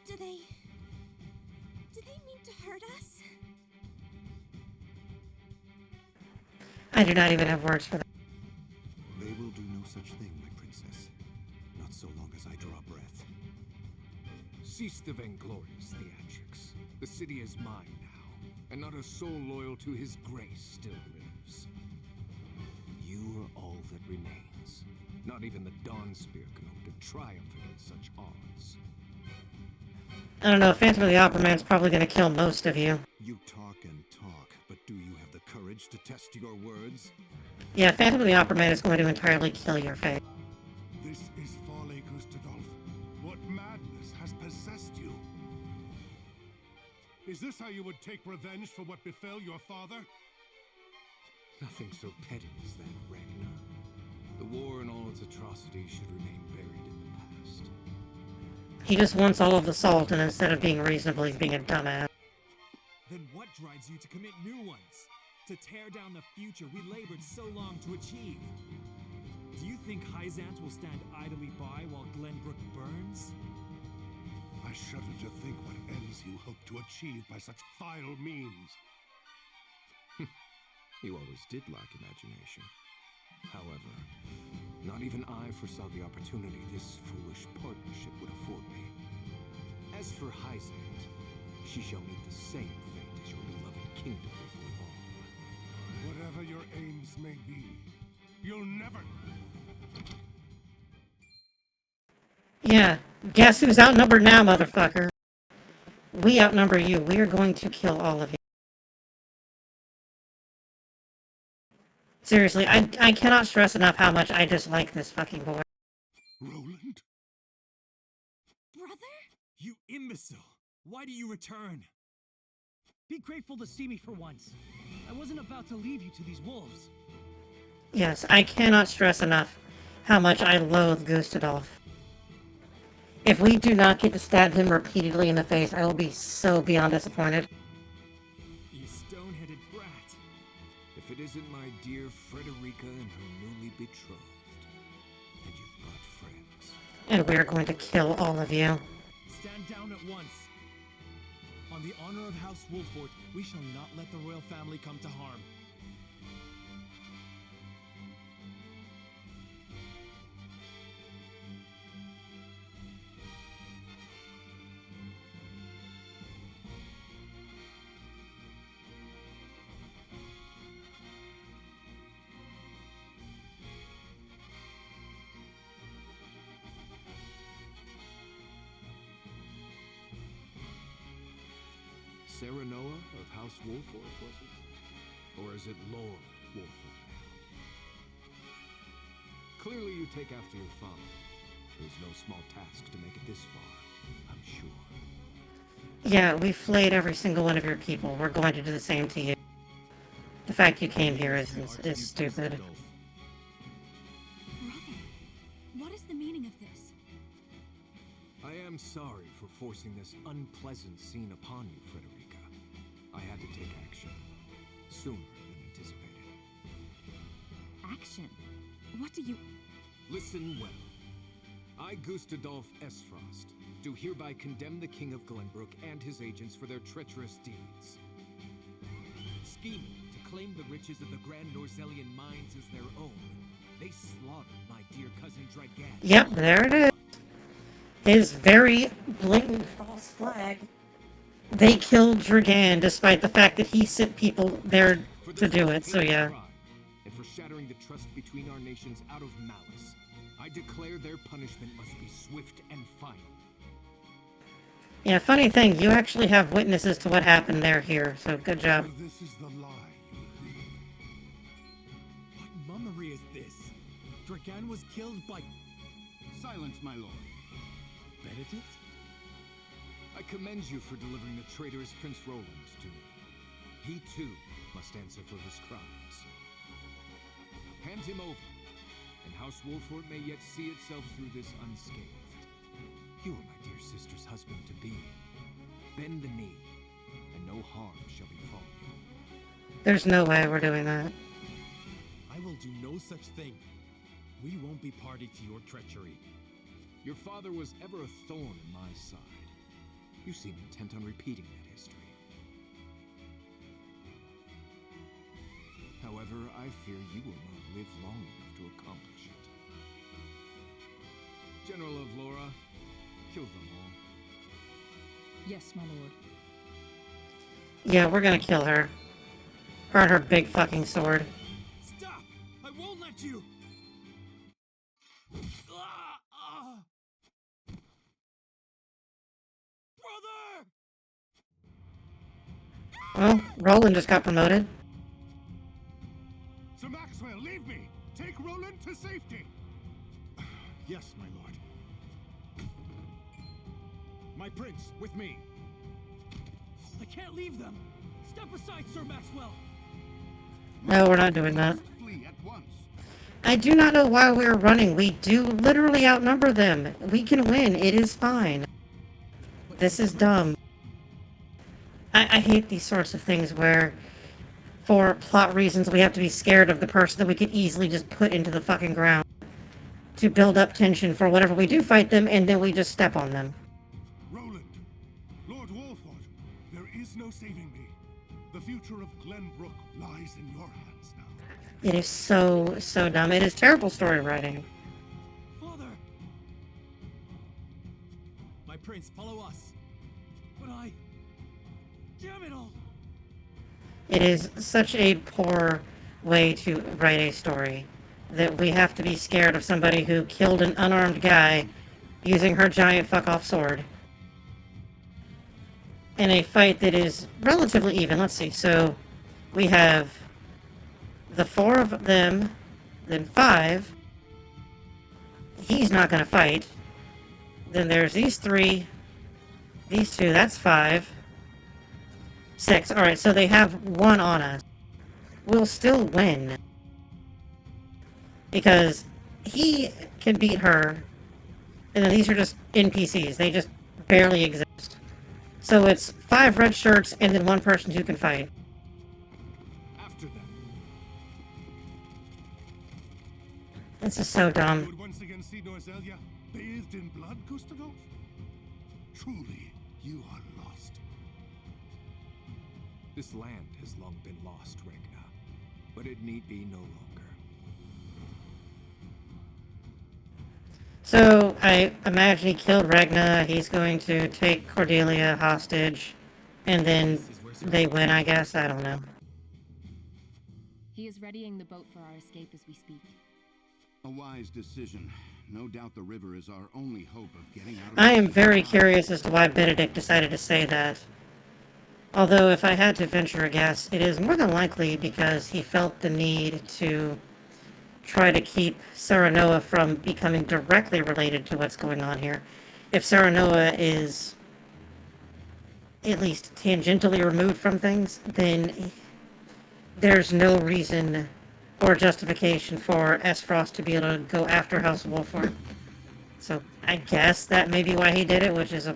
Do they mean to hurt us? I do not even have words for that. They will do no such thing, my princess. Not so long as I draw breath. Cease the vainglorious theatrics. The city is mine now, and not a soul loyal to his grace still lives. You are all that remains. Not even the Dawnspear can hope to triumph against such odds. I don't know, Phantom of the Opera Man's probably gonna kill most of you. You talk and talk, but do you have the courage to test your words? Yeah, Phantom of the Opera Man is going to entirely kill your face. This is folly, Gustadolf. What madness has possessed you? Is this how you would take revenge for what befell your father? Nothing so petty as that, Ragnar. The war and all its atrocities should remain buried in the past. He just wants all of the salt, and instead of being reasonable, he's being a dumbass. Then what drives you to commit new ones? To tear down the future we labored so long to achieve? Do you think Hyzant will stand idly by while Glenbrook burns? I shudder to think what ends you hope to achieve by such vile means. You always did lack imagination. However, not even I foresaw the opportunity this foolish partnership would afford me. As for Hyzant, she shall meet the same fate as your beloved kingdom before long. Whatever your aims may be, you'll never... Yeah, guess who's outnumbered now, motherfucker? We outnumber you. We are going to kill all of you. Seriously, I cannot stress enough how much I dislike this fucking boy. Roland? Brother? You imbecile! Why do you return? Be grateful to see me for once. I wasn't about to leave you to these wolves. Yes, I cannot stress enough how much I loathe Gustadolf. If we do not get to stab him repeatedly in the face, I will be so beyond disappointed. You stone-headed brat. If it isn't my dear Frederica and her newly betrothed, then you've got friends. And we are going to kill all of you. Stand down at once. On the honor of House Wolfort, we shall not let the royal family come to harm. Serenoa of House Wolfort, was it? Or is it Lord Wolfort now? Clearly you take after your father. It was no small task to make it this far, I'm sure. Yeah, we flayed every single one of your people. We're going to do the same to you. The fact you came here is stupid. Brother, what is the meaning of this? I am sorry for forcing this unpleasant scene upon you, Frederica. I had to take action. Sooner than anticipated. Action? What do you... Listen well. I, Gustadolf Esfrost, do hereby condemn the King of Glenbrook and his agents for their treacherous deeds. Scheming to claim the riches of the Grand Norzelian mines as their own, They slaughtered my dear cousin Dragan. Yep, there it is. His very blatant false flag. They killed Dragan despite the fact that he sent people there For to this do it, so heinous yeah. crime, and for shattering the trust between our nations out of malice, I declare their punishment must be swift and final. Yeah, funny thing, you actually have witnesses to what happened there here, so good job. So this is the lie you believe. What mummery is this? Dragan was killed by Silence, my lord. Benedict? I commend you for delivering the traitorous Prince Roland to me. He too must answer for his crimes. Hand him over, and House Wolford may yet see itself through this unscathed. You are my dear sister's husband-to-be. Bend the knee, and no harm shall befall you. There's no way we're doing that. I will do no such thing. We won't be party to your treachery. Your father was ever a thorn in my side. You seem intent on repeating that history. However, I fear you will not live long enough to accomplish it. General of Laura, kill them all. Yes, my lord. Yeah, we're gonna kill her. Her and her big fucking sword. Stop! I won't let you! Brother! Well, Roland just got promoted. Sir Maxwell, leave me! Take Roland to safety! Yes, my lord. My prince, with me. I can't leave them! Step aside, Sir Maxwell! No, we're not doing that. Flee at once. I do not know why we're running. We do literally outnumber them. We can win. It is fine. This is dumb. I hate these sorts of things where, for plot reasons, we have to be scared of the person that we could easily just put into the fucking ground to build up tension for whenever we do fight them, and then we just step on them. Roland, Lord Wolford, there is no saving me. The future of Glenbrook lies in your hands now. It is so, so dumb. It is terrible story writing. Father! My prince, follow us. But I... Damn it all! It is such a poor way to write a story that we have to be scared of somebody who killed an unarmed guy using her giant fuck-off sword in a fight that is relatively even. Let's see, so we have the 4 of them, then 5. He's not going to fight. Then there's these 3, these 2, that's 5. 6. Alright, so they have 1 on us. We'll still win. Because he can beat her. And then these are just NPCs. They just barely exist. So it's 5 red shirts and then 1 person who can fight. After them. This is so You dumb. would once again see Norzelia bathed in blood, Gustavo? Truly, you are lost. This land has long been lost, Regna, but it need be no longer. So, I imagine he killed Ragna. He's going to take Cordelia hostage. And then they win, I guess. I don't know. He is readying the boat for our escape as we speak. A wise decision. No doubt the river is our only hope of getting out of I am this very alive. curious as to why Benedict decided to say that. Although, if I had to venture a guess, it is more than likely because he felt the need to try to keep Serenoa from becoming directly related to what's going on here. If Serenoa is at least tangentially removed from things, then there's no reason or justification for S. Frost to be able to go after House Wolford. So I guess that may be why he did it, which is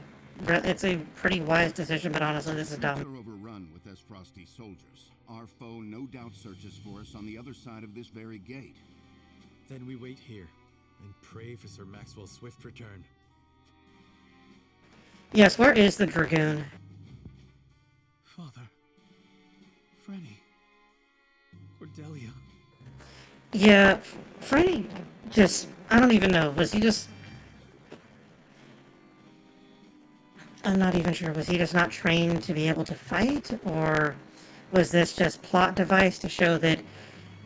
it's a pretty wise decision, but honestly, this is We're dumb. overrun with S. Frosty soldiers. Our foe no doubt searches for us on the other side of this very gate. Then we wait here and pray for Sir Maxwell's swift return. Yes, where is the Dragoon? Father. Frenny. Cordelia. Yeah, Franny just, I don't even know, was he just, I'm not even sure, was he just not trained to be able to fight, or was this just plot device to show that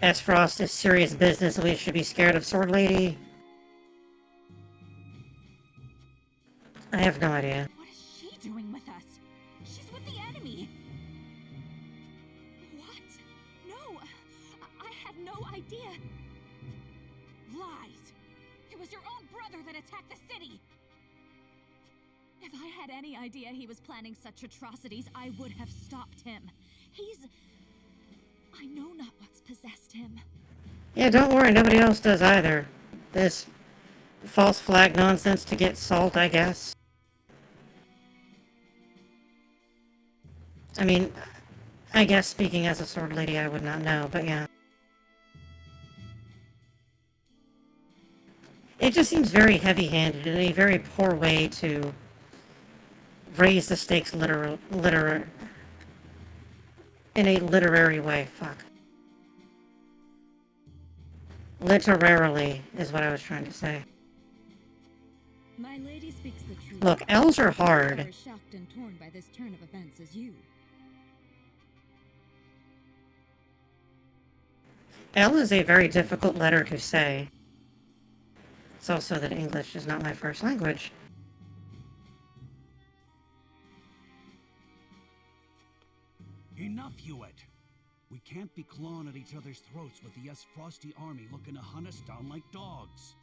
S. Frost is serious business and we should be scared of Swordlady? I have no idea. What is she doing with us? She's with the enemy. What? No, I had no idea. Lies. It was your own brother that attacked the city. If I had any idea he was planning such atrocities, I would have stopped him. I know not what's possessed him. Yeah, don't worry, nobody else does either. This false flag nonsense to get salt, I guess. I mean, I guess speaking as a sword lady, I would not know, but yeah. It just seems very heavy-handed and a very poor way to raise the stakes in a literary way. Fuck. Literarily is what I was trying to say. My lady speaks the truth. Look, L's are I hard. was shocked and torn by this turn of events as you. L is a very difficult letter to say. It's also that English is not my first language. Enough, Hewitt. We can't be clawing at each other's throats with the Frosty army looking to hunt us down like dogs.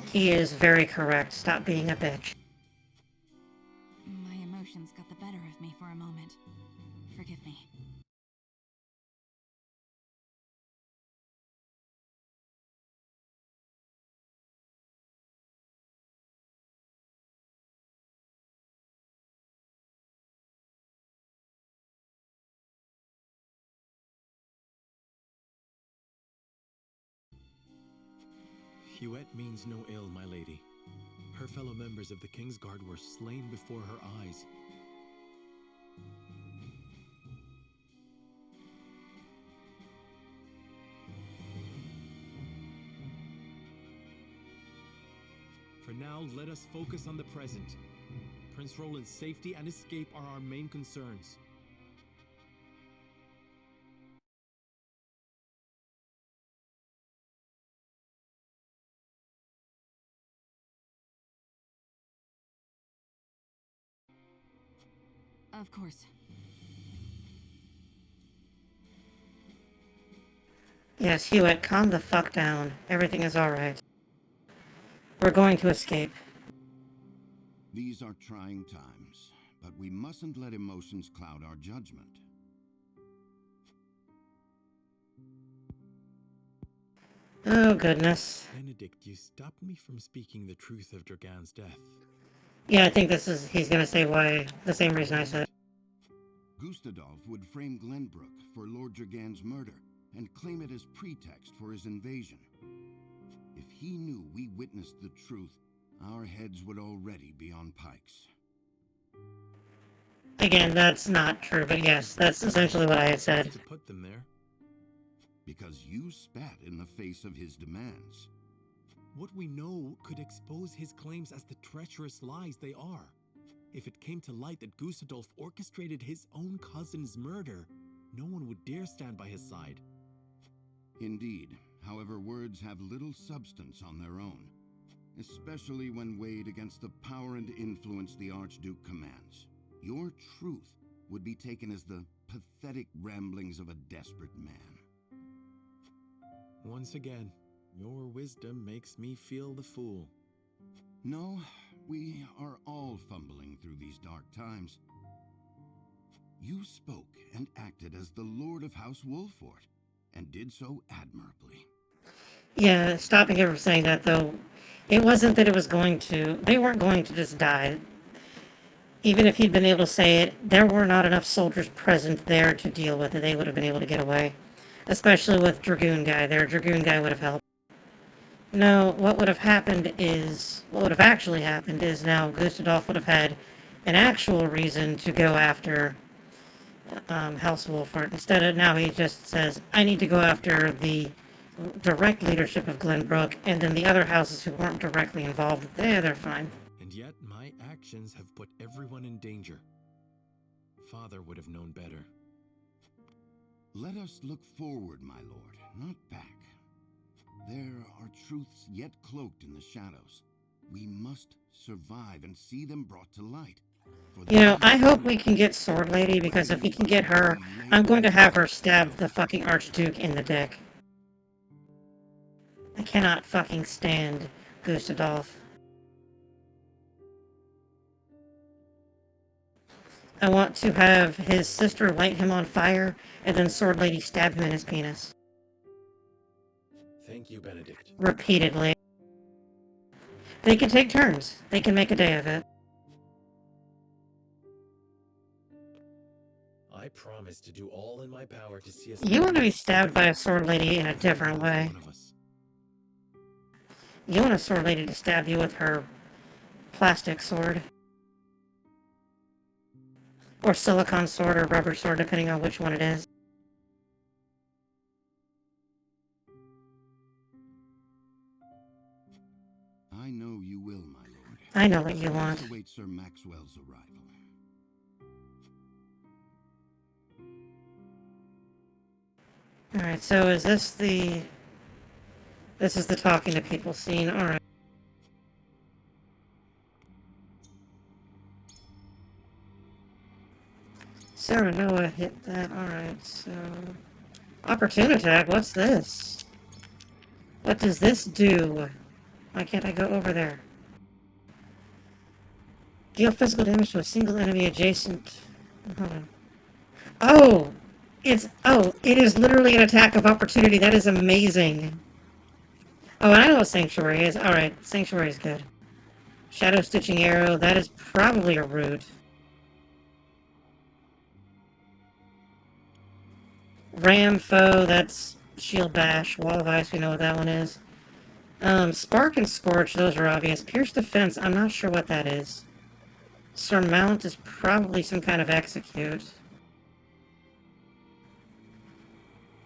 He is very correct. Stop being a bitch. My emotions got the better of me for a moment. Forgive me. Hewitt means no ill, my lady. Her fellow members of the King's Guard were slain before her eyes. For now, let us focus on the present. Prince Roland's safety and escape are our main concerns. Of course. Yes, Hewitt, calm the fuck down. Everything is alright. We're going to escape. These are trying times, but we mustn't let emotions cloud our judgment. Oh, goodness. Benedict, you stopped me from speaking the truth of Dragan's death. Yeah, I think he's gonna say why, the same reason I said. Gustadolf would frame Glenbrook for Lord Dragan's murder and claim it as pretext for his invasion. If he knew we witnessed the truth, our heads would already be on pikes. Again, that's not true, but yes, that's essentially what I had said. To put them there. Because you spat in the face of his demands. What we know could expose his claims as the treacherous lies they are. If it came to light that Gustadolf orchestrated his own cousin's murder, no one would dare stand by his side. Indeed, however, words have little substance on their own, especially when weighed against the power and influence the Archduke commands. Your truth would be taken as the pathetic ramblings of a desperate man. Once again, your wisdom makes me feel the fool. No, we are all fumbling through these dark times. You spoke and acted as the Lord of House Wolfort, and did so admirably. Yeah, stopping him from saying that, though, it wasn't that it was going to... They weren't going to just die. Even if he'd been able to say it, there were not enough soldiers present there to deal with it. They would have been able to get away. Especially with Dragoon Guy. Their Dragoon Guy would have helped. No, what would have happened is... What would have actually happened is now Gustadolf would have had an actual reason to go after House Wolford. Instead of now he just says, I need to go after the direct leadership of Glenbrook, and then the other houses who weren't directly involved, they're fine. And yet, my actions have put everyone in danger. Father would have known better. Let us look forward, my lord, not back. There are truths yet cloaked in the shadows. We must survive and see them brought to light. You know, I hope we can get Swordlady, because if we can get her, I'm going to have her stab the fucking Archduke in the dick. I cannot fucking stand Gustadolf. I want to have his sister light him on fire, and then Swordlady stab him in his penis. Thank you, Benedict. Repeatedly. They can take turns. They can make a day of it. I promise to do all in my power to see us. You want to be stabbed by a Swordlady in a different way. You want a Swordlady to stab you with her plastic sword. Or silicone sword or rubber sword, depending on which one it is. I know you will, my lord. I know what you want. Let's await Sir Maxwell's arrival. Alright, so is this the... This is the talking to people scene, alright. Sarah Noah hit that, alright, so... Opportune attack, what's this? What does this do? Why can't I go over there? Deal physical damage to a single enemy adjacent... Hold on. Oh! It is literally an attack of opportunity. That is amazing. Oh, and I know what Sanctuary is. Alright, Sanctuary is good. Shadow Stitching Arrow, that is probably a root. Ram Foe, that's Shield Bash. Wall of Ice, we know what that one is. Spark and Scorch, those are obvious. Pierce Defense, I'm not sure what that is. Surmount is probably some kind of execute.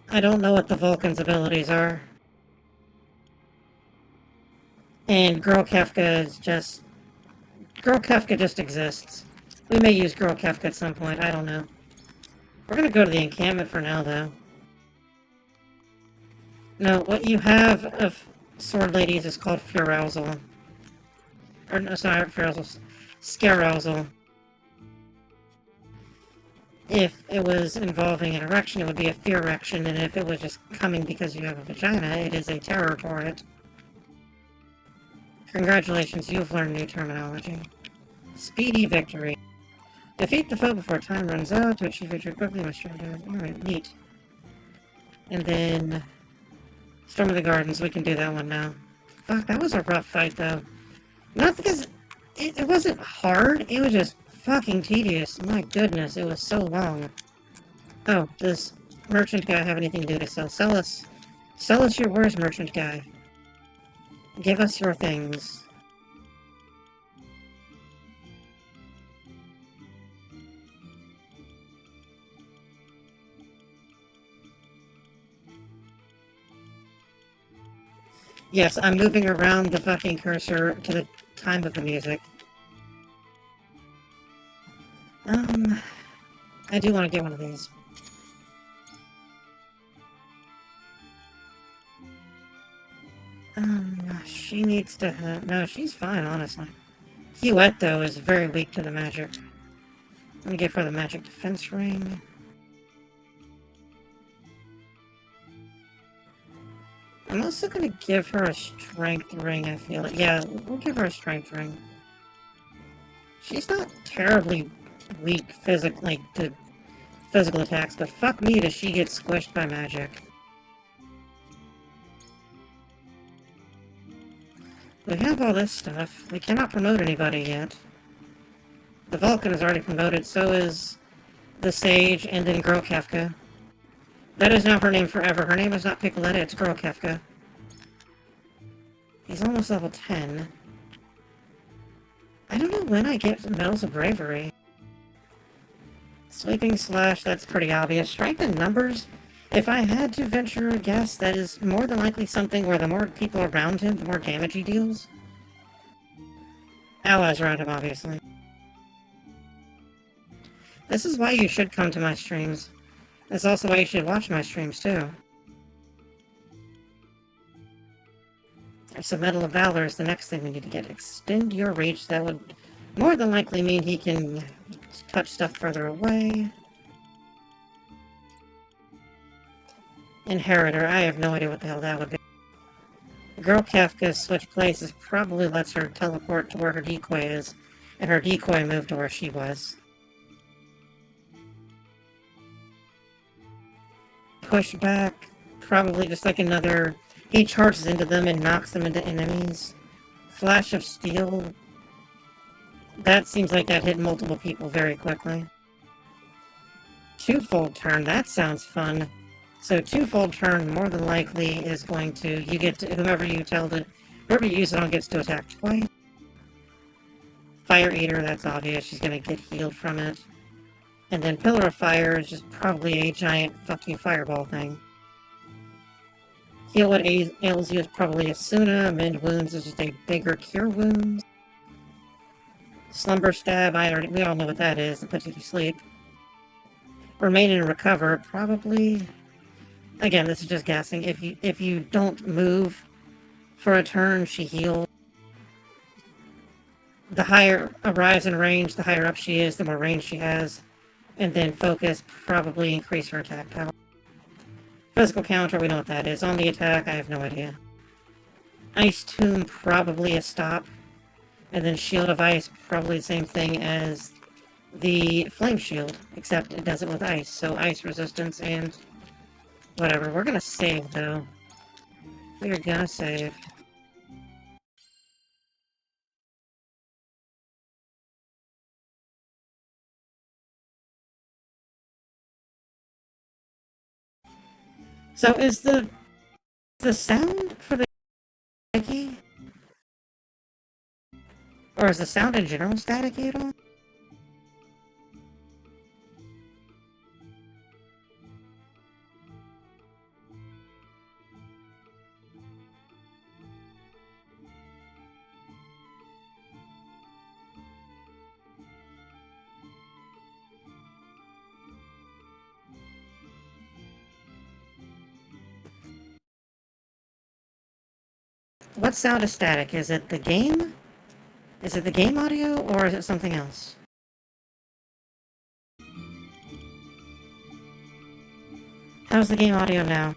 I don't know what the Vulcan's abilities are. And Girl Kefka is just... Girl Kefka just exists. We may use Girl Kefka at some point, I don't know. We're gonna go to the encampment for now, though. No, what you have of Swordladies is called Furousal. Or, no, sorry, Furousal. Scarousal. If it was involving an erection, it would be a fear erection, and if it was just coming because you have a vagina, it is a terror torrent. Congratulations, you've learned new terminology. Speedy victory. Defeat the foe before time runs out. To achieve victory quickly, you must try to... Alright, neat. And then... Storm of the Gardens, we can do that one now. Fuck, that was a rough fight, though. Not because... It wasn't hard, it was just fucking tedious. My goodness, it was so long. Oh, does merchant guy have anything to sell? Sell us your wares, merchant guy. Give us your things. Yes, I'm moving around the fucking cursor to the time of the music. I do want to get one of these. She needs to have... No, she's fine, honestly. Huette, though, is very weak to the magic. Let me give her the magic defense ring. I'm also gonna give her a strength ring, I feel like. Yeah, we'll give her a strength ring. She's not terribly weak physically to physical attacks, but fuck me does she get squished by magic. We have all this stuff. We cannot promote anybody yet. The Vulcan is already promoted, so is the Sage, and then Girl Kefka. That is now her name forever. Her name is not Piccoletta, it's Girl Kefka. He's almost level 10. I don't know when I get Medals of Bravery. Sweeping slash, that's pretty obvious. Strength in numbers, if I had to venture a guess, that is more than likely something where the more people around him, the more damage he deals. Allies around him, obviously. This is why you should come to my streams. That's also why you should watch my streams, too. So Medal of Valor is the next thing we need to get. Extend your reach. That would more than likely mean he can touch stuff further away. Inheritor. I have no idea what the hell that would be. Girl Kafka switch places probably lets her teleport to where her decoy is, and her decoy moved to where she was. Push back. Probably just like another... He charges into them and knocks them into enemies. Flash of Steel. That seems like that hit multiple people very quickly. Twofold turn. That sounds fun. So twofold turn more than likely is going to... You get to... Whoever you use it on gets to attack twice. Fire Eater, that's obvious. She's going to get healed from it. And then Pillar of Fire is just probably a giant fuck you fireball thing. Heal what ails you is probably Asuna. Mend wounds is just a bigger cure wounds. Slumber Stab, we all know what that is. It puts you to sleep. Remain and Recover, probably... Again, this is just guessing. If you don't move for a turn, she heals. The higher a rise in range, the higher up she is, the more range she has. And then Focus, probably increase her attack power. Physical counter, we know what that is. On the attack, I have no idea. Ice Tomb, probably a stop. And then Shield of Ice, probably the same thing as the Flame Shield, except it does it with ice. So ice resistance and whatever. We're gonna save, though. We are gonna save. So is the sound for the staticky? Or is the sound in general staticky at all? What sound is static? Is it the game? Is it the game audio, or is it something else? How's the game audio now?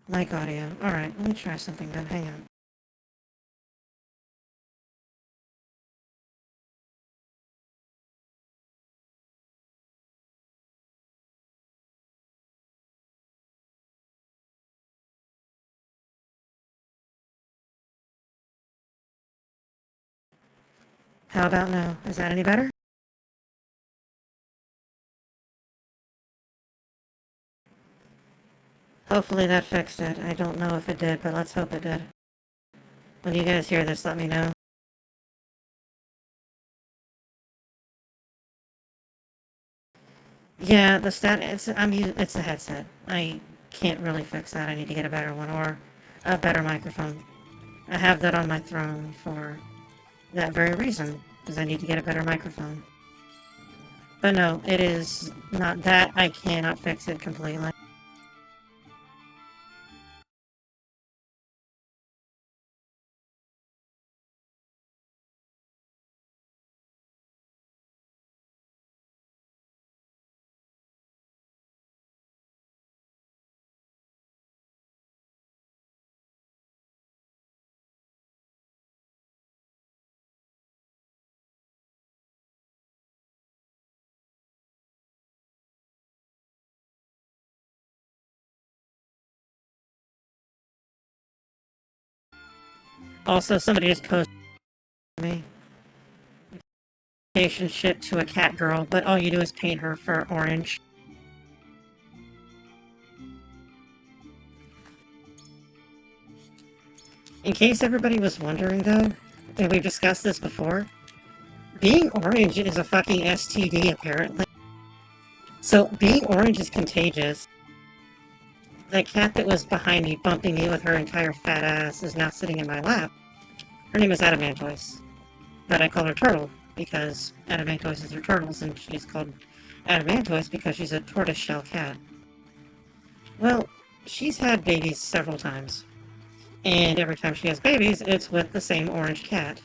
Mic audio. Alright, let me try something then. Hang on. How about now? Is that any better? Hopefully that fixed it. I don't know if it did, but let's hope it did. When you guys hear this, let me know. Yeah, the it's a headset. I can't really fix that. I need to get a better one or a better microphone. I have that on my throne for that very reason, because I need to get a better microphone. But no, it is not that. I cannot fix it completely. Also, somebody just posted me. Ship to a cat girl, but all you do is paint her for orange. In case everybody was wondering, though, and we've discussed this before, being orange is a fucking STD, apparently. So, being orange is contagious. The cat that was behind me, bumping me with her entire fat ass, is now sitting in my lap. Her name is Adamantoise. But I call her Turtle, because Adamantoises are turtles, and she's called Adamantoise because she's a tortoiseshell cat. Well, she's had babies several times. And every time she has babies, it's with the same orange cat.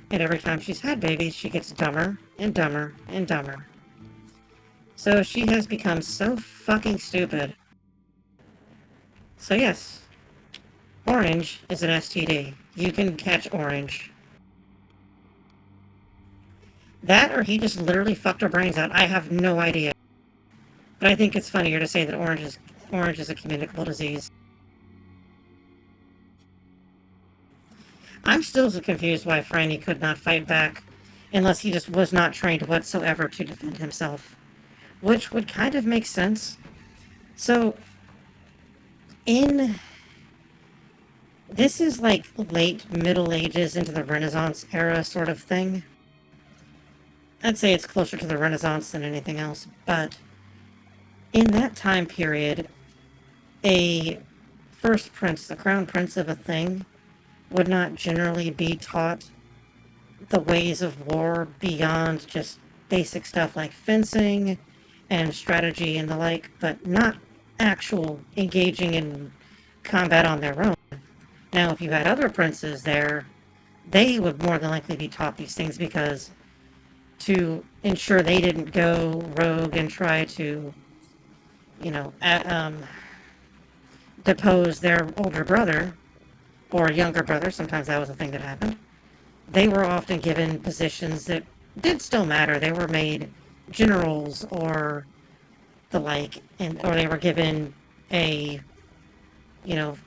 And every time she's had babies, she gets dumber and dumber and dumber. So she has become so fucking stupid. So yes, orange is an STD. You can catch orange. That, or he just literally fucked her brains out. I have no idea. But I think it's funnier to say that orange is a communicable disease. I'm still so confused why Franny could not fight back, unless he just was not trained whatsoever to defend himself. Which would kind of make sense. So, this is like late Middle Ages into the Renaissance era sort of thing. I'd say it's closer to the Renaissance than anything else, but in that time period, a first prince, the crown prince of a thing, would not generally be taught the ways of war beyond just basic stuff like fencing and strategy and the like, but not actual engaging in combat on their own. Now, if you had other princes there, they would more than likely be taught these things because to ensure they didn't go rogue and try to, depose their older brother or younger brother, sometimes that was a thing that happened, they were often given positions that did still matter. They were made generals or the like, or they were given a,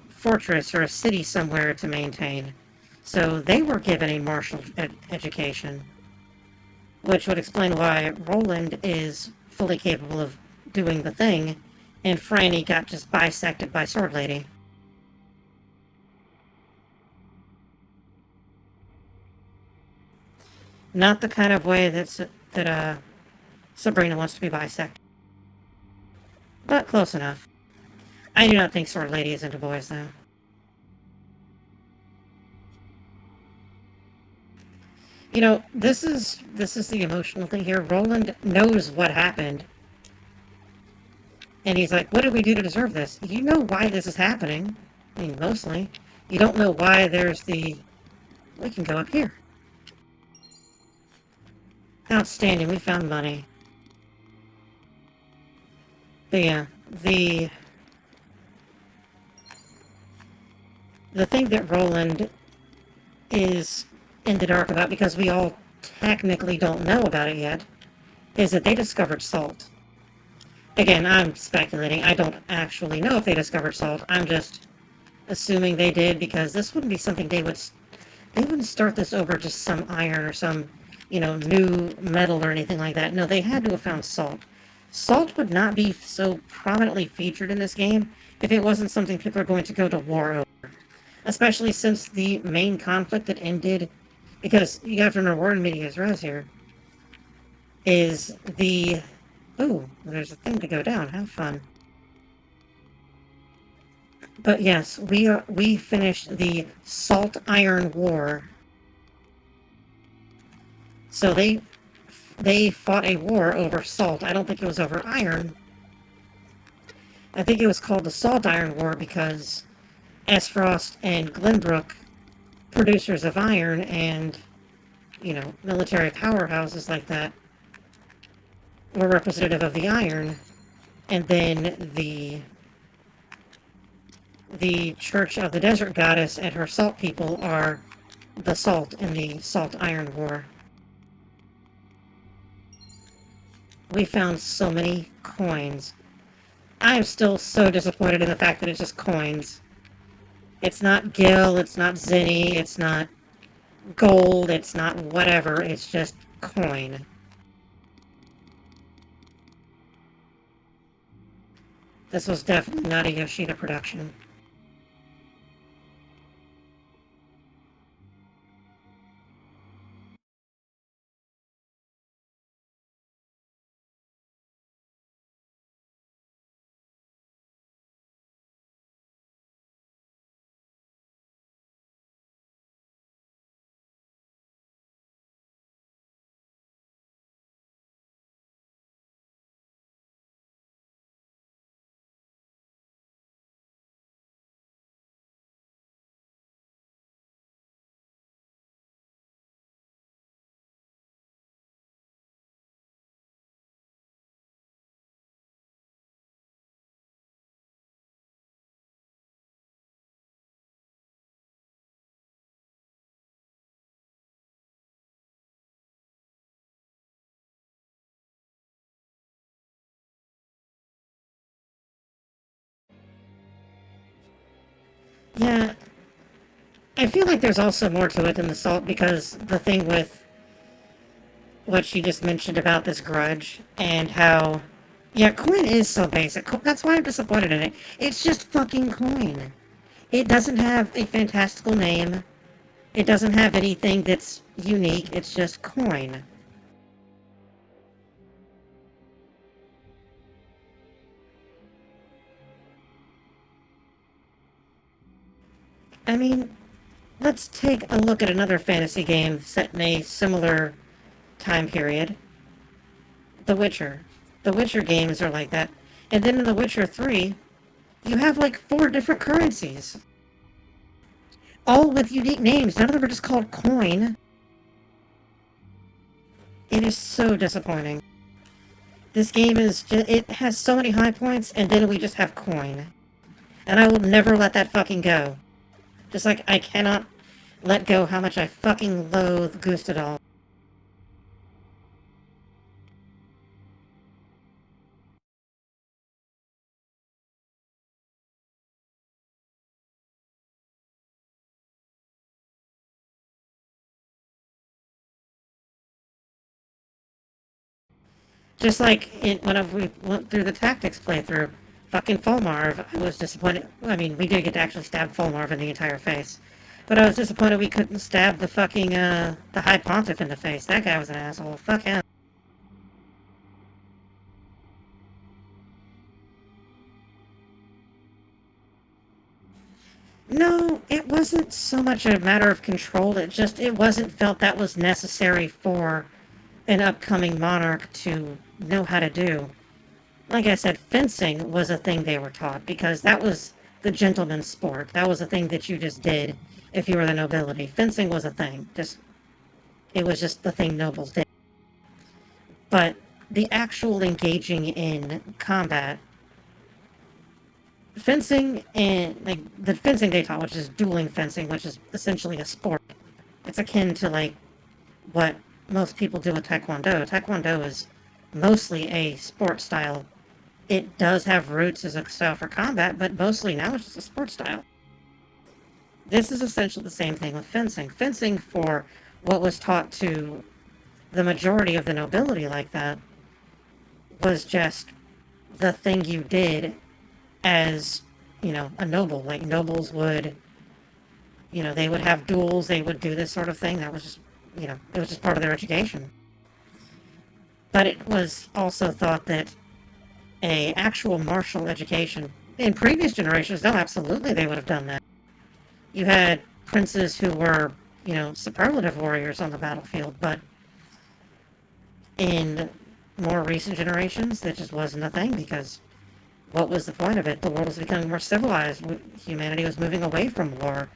fortress or a city somewhere to maintain. So they were given a martial education, which would explain why Roland is fully capable of doing the thing, and Franny got just bisected by Swordlady. Not the kind of way that Sabrina wants to be bisected. But close enough. I do not think Swordlady is into boys, though. This is the emotional thing here. Roland knows what happened. And he's like, what did we do to deserve this? You know why this is happening. I mean, mostly. You don't know why there's the... We can go up here. Outstanding, we found money. But yeah, the thing that Roland is in the dark about, because we all technically don't know about it yet, is that they discovered salt. Again, I'm speculating. I don't actually know if they discovered salt. I'm just assuming they did, because this wouldn't be something they wouldn't start this over just some iron or some, new metal or anything like that. No, they had to have found salt. Salt would not be so prominently featured in this game if it wasn't something people are going to go to war over. Especially since the main conflict that ended, because you have to remember, we're in medias res here, is the... Ooh, there's a thing to go down. How fun. But yes, we finished the Salt Iron War. So they fought a war over salt. I don't think it was over iron. I think it was called the Salt Iron War because Esfrost and Glenbrook, producers of iron and, military powerhouses like that, were representative of the iron. And then the Church of the Desert Goddess and her salt people are the salt in the Salt Iron War. We found so many coins. I am still so disappointed in the fact that it's just coins. It's not Gil, it's not Zinni, it's not gold, it's not whatever, it's just coin. This was definitely not a Yoshida production. Yeah, I feel like there's also more to it than the salt, because the thing with what she just mentioned about this grudge and how, yeah, coin is so basic. That's why I'm disappointed in it. It's just fucking coin. It doesn't have a fantastical name. It doesn't have anything that's unique. It's just coin. I mean, let's take a look at another fantasy game set in a similar time period. The Witcher. The Witcher games are like that. And then in The Witcher 3, you have like 4 different currencies. All with unique names. None of them are just called coin. It is so disappointing. This game is just, it has so many high points, and then we just have coin. And I will never let that fucking go. Just like I cannot let go how much I fucking loathe Gustadol. Just like whenever we went through the tactics playthrough, fucking Fulmarv, I was disappointed. I mean, we did get to actually stab Fulmarv in the entire face. But I was disappointed we couldn't stab the fucking, the High Pontiff in the face. That guy was an asshole. Fuck him. No, it wasn't so much a matter of control. It wasn't felt that was necessary for an upcoming monarch to know how to do. Like I said, fencing was a thing they were taught, because that was the gentleman's sport. That was a thing that you just did if you were the nobility. Fencing was a thing. It was just the thing nobles did. But the actual engaging in combat, fencing, and like the fencing they taught, which is dueling fencing, which is essentially a sport. It's akin to like what most people do with Taekwondo. Taekwondo is mostly a sport style. It does have roots as a style for combat, but mostly now it's just a sport style. This is essentially the same thing with fencing. Fencing, for what was taught to the majority of the nobility like that, was just the thing you did as, a noble. Like, nobles would, they would have duels, they would do this sort of thing. That was just, it was just part of their education. But it was also thought that a actual martial education in previous generations, no, absolutely they would have done that. You had princes who were, superlative warriors on the battlefield, but in more recent generations, that just wasn't a thing, because what was the point of it? The world was becoming more civilized. Humanity was moving away from war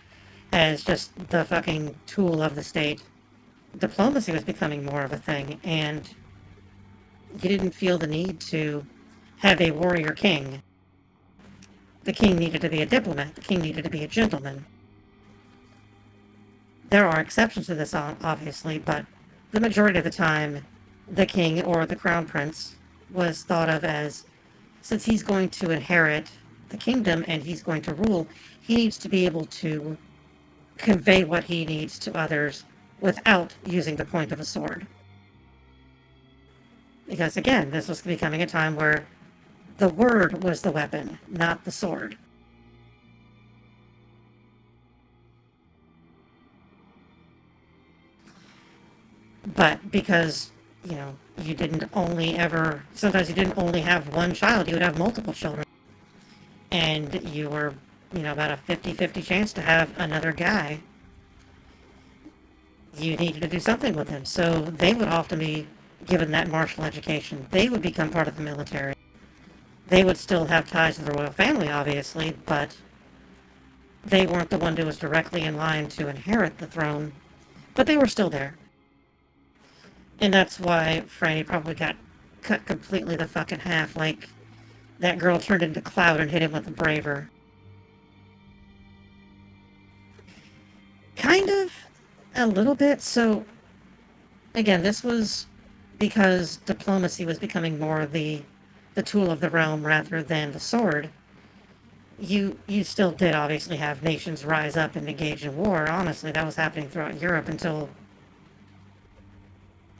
as just the fucking tool of the state. Diplomacy was becoming more of a thing, and you didn't feel the need to have a warrior king. The king needed to be a diplomat. The king needed to be a gentleman. There are exceptions to this, obviously, but the majority of the time, the king or the crown prince was thought of as, since he's going to inherit the kingdom and he's going to rule, he needs to be able to convey what he needs to others without using the point of a sword. Because again, this was becoming a time where the word was the weapon, not the sword. But because, you didn't only ever, sometimes you didn't only have one child, you would have multiple children. And you were, about a 50-50 chance to have another guy. You needed to do something with him. So they would often be given that martial education. They would become part of the military. They would still have ties to the royal family, obviously, but they weren't the one who was directly in line to inherit the throne. But they were still there. And that's why Franny probably got cut completely the fucking half, like that girl turned into Cloud and hit him with a braver. Kind of, a little bit. So, again, this was because diplomacy was becoming more the tool of the realm rather than the sword. you still did obviously have nations rise up and engage in war. Honestly, that was happening throughout Europe until,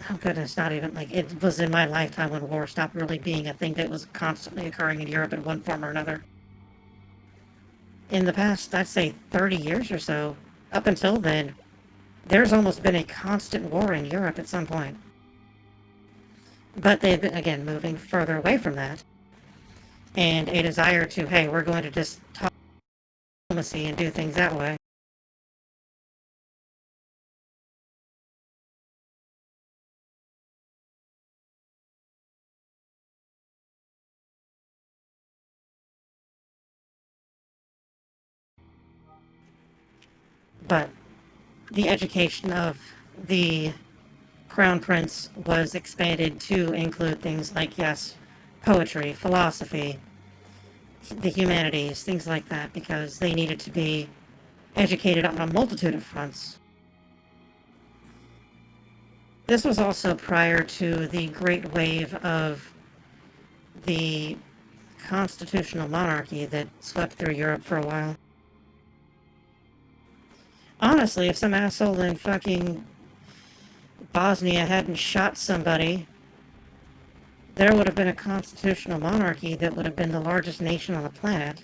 oh goodness, not even, like, it was in my lifetime when war stopped really being a thing that was constantly occurring in Europe in one form or another. In the past, I'd say 30 years or so, up until then, there's almost been a constant war in Europe at some point. But they've been, again, moving further away from that. And a desire to, hey, we're going to just talk diplomacy and do things that way. But the education of the Crown Prince was expanded to include things like, yes, poetry, philosophy, the humanities, things like that, because they needed to be educated on a multitude of fronts. This was also prior to the great wave of the constitutional monarchy that swept through Europe for a while. Honestly, if some asshole in fucking Bosnia hadn't shot somebody, there would have been a constitutional monarchy that would have been the largest nation on the planet.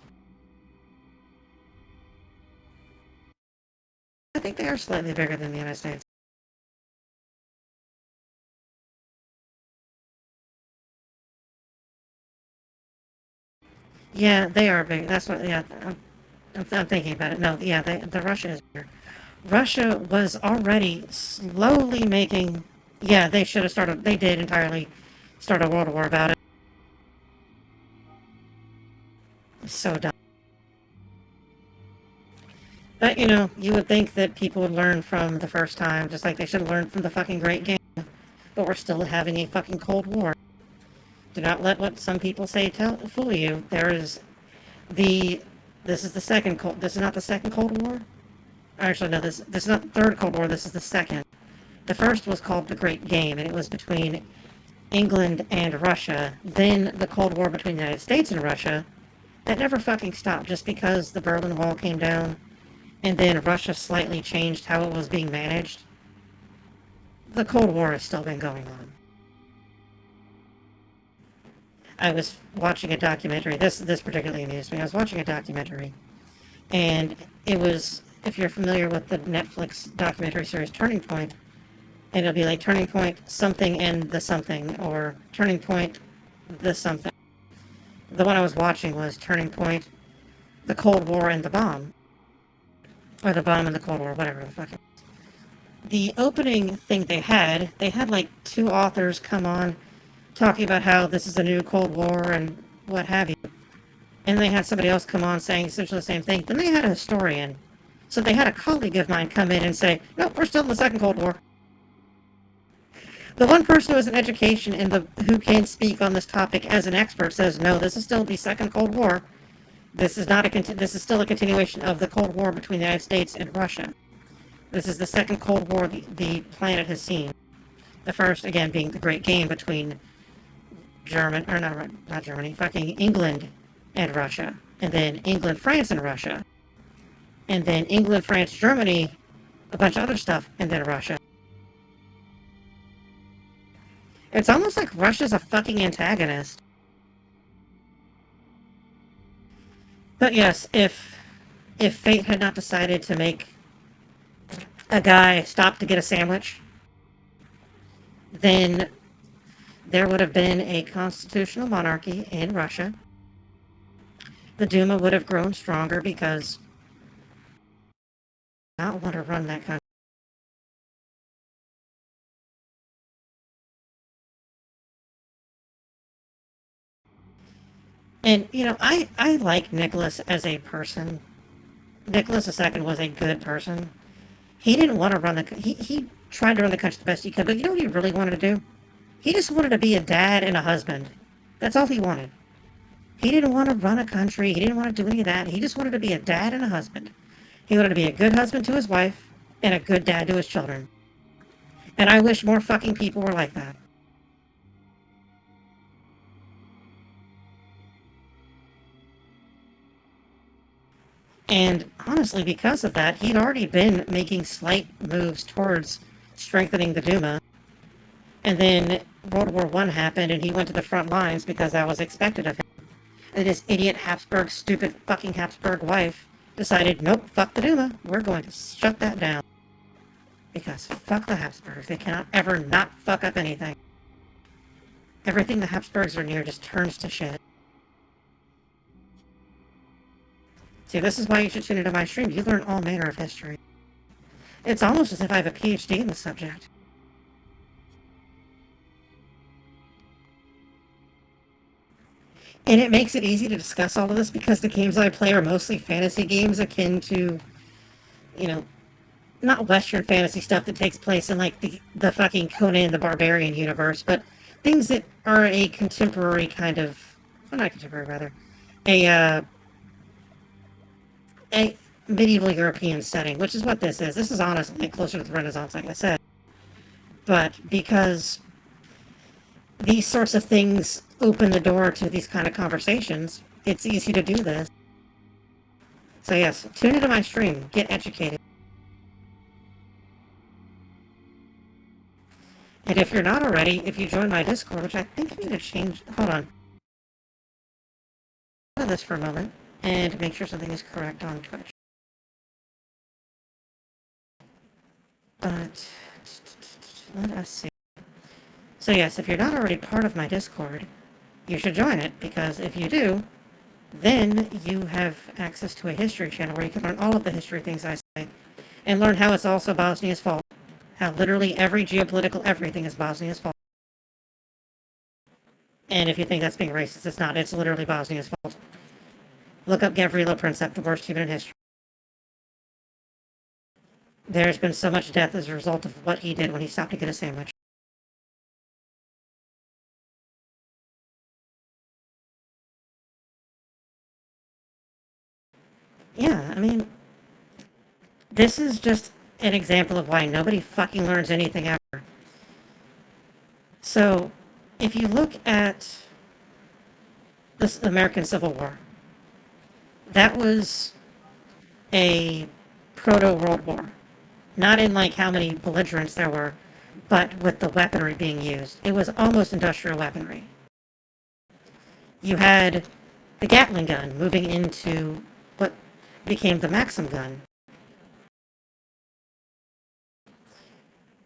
I think they are slightly bigger than the United States. Yeah, they are big. That's what, yeah, I'm thinking about it. No, yeah, the Russia is bigger. Russia was already slowly making, yeah, they should have started, they did entirely start a world war about it. So dumb. But, you know, you would think that people would learn from the first time, just like they should have learned from the fucking Great Game. But we're still having a fucking Cold War. Do not let what some people say fool you. There is the, this is the second Cold, this is not the second Cold War? Actually, no, this is not the third Cold War, this is the second. The first was called the Great Game, and it was between England and Russia. Then the Cold War between the United States and Russia, that never fucking stopped just because the Berlin Wall came down, and then Russia slightly changed how it was being managed. The Cold War has still been going on. I was watching a documentary, this particularly amused me. I was watching a documentary, and it was, if you're familiar with the Netflix documentary series Turning Point, and it'll be like Turning Point something and the something, or Turning Point the something. The one I was watching was Turning Point, the Cold War and the Bomb. Or the Bomb and the Cold War, whatever the fuck. The opening thing they had like two authors come on talking about how this is a new Cold War and what have you. And they had somebody else come on saying essentially the same thing. Then they had a historian. So they had a colleague of mine come in and say, no, we're still in the Second Cold War. The one person who has an education and who can speak on this topic as an expert says, no, this is still the Second Cold War. This is still a continuation of the Cold War between the United States and Russia. This is the second Cold War the planet has seen. The first, again, being the Great Game between not Germany, fucking England and Russia. And then England, France, and Russia. And then England, France, Germany, a bunch of other stuff, and then Russia. It's almost like Russia's a fucking antagonist. But yes, if fate had not decided to make a guy stop to get a sandwich, then there would have been a constitutional monarchy in Russia. The Duma would have grown stronger because I don't want to run that country. And, you know, I like Nicholas as a person. Nicholas II was a good person. He didn't want to run he tried to run the country the best he could, but you know what he really wanted to do? He just wanted to be a dad and a husband. That's all he wanted. He didn't want to run a country. He didn't want to do any of that. He just wanted to be a dad and a husband. He wanted to be a good husband to his wife and a good dad to his children. And I wish more fucking people were like that. And honestly, because of that, he'd already been making slight moves towards strengthening the Duma. And then World War I happened, and he went to the front lines because that was expected of him. And his idiot Habsburg, stupid fucking Habsburg wife decided, nope, fuck the Duma. We're going to shut that down. Because fuck the Habsburgs. They cannot ever not fuck up anything. Everything the Habsburgs are near just turns to shit. See, this is why you should tune into my stream. You learn all manner of history. It's almost as if I have a PhD in the subject. And it makes it easy to discuss all of this because the games I play are mostly fantasy games akin to, you know, not Western fantasy stuff that takes place in like the fucking Conan the Barbarian universe, but things that are a contemporary kind of, well, not contemporary rather, a a medieval European setting, which is what this is. This is honestly closer to the Renaissance, like I said. But because these sorts of things open the door to these kind of conversations, it's easy to do this. So yes, tune into my stream, get educated. And if you're not already, if you join my Discord, which I think I need to change, hold on. Out of this for a moment, and make sure something is correct on Twitch. But, let us see. So yes, if you're not already part of my Discord, you should join it, because if you do, then you have access to a history channel where you can learn all of the history things I say, and learn how it's also Bosnia's fault. How literally every geopolitical everything is Bosnia's fault. And if you think that's being racist, it's not. It's literally Bosnia's fault. Look up Gavrilo Princip, the worst human in history. There's been so much death as a result of what he did when he stopped to get a sandwich. Yeah, I mean, this is just an example of why nobody fucking learns anything ever. So, if you look at the American Civil War, that was a proto-World War. Not in like how many belligerents there were, but with the weaponry being used. It was almost industrial weaponry. You had the Gatling gun moving into what became the Maxim gun.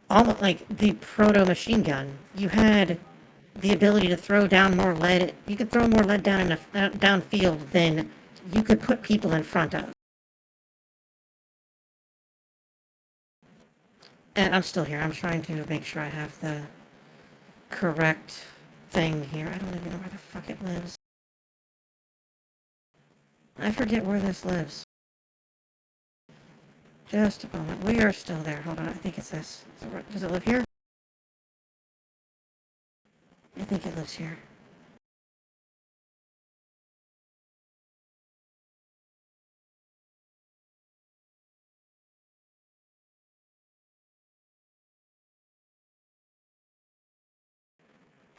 Almost like the proto machine gun. You had the ability to throw down more lead. You could throw more lead down in downfield than you could put people in front of. And I'm still here. I'm trying to make sure I have the correct thing here. I don't even know where the fuck it lives. I forget where this lives. Just a moment. We are still there. Hold on. I think it's this. Does it live here? I think it lives here.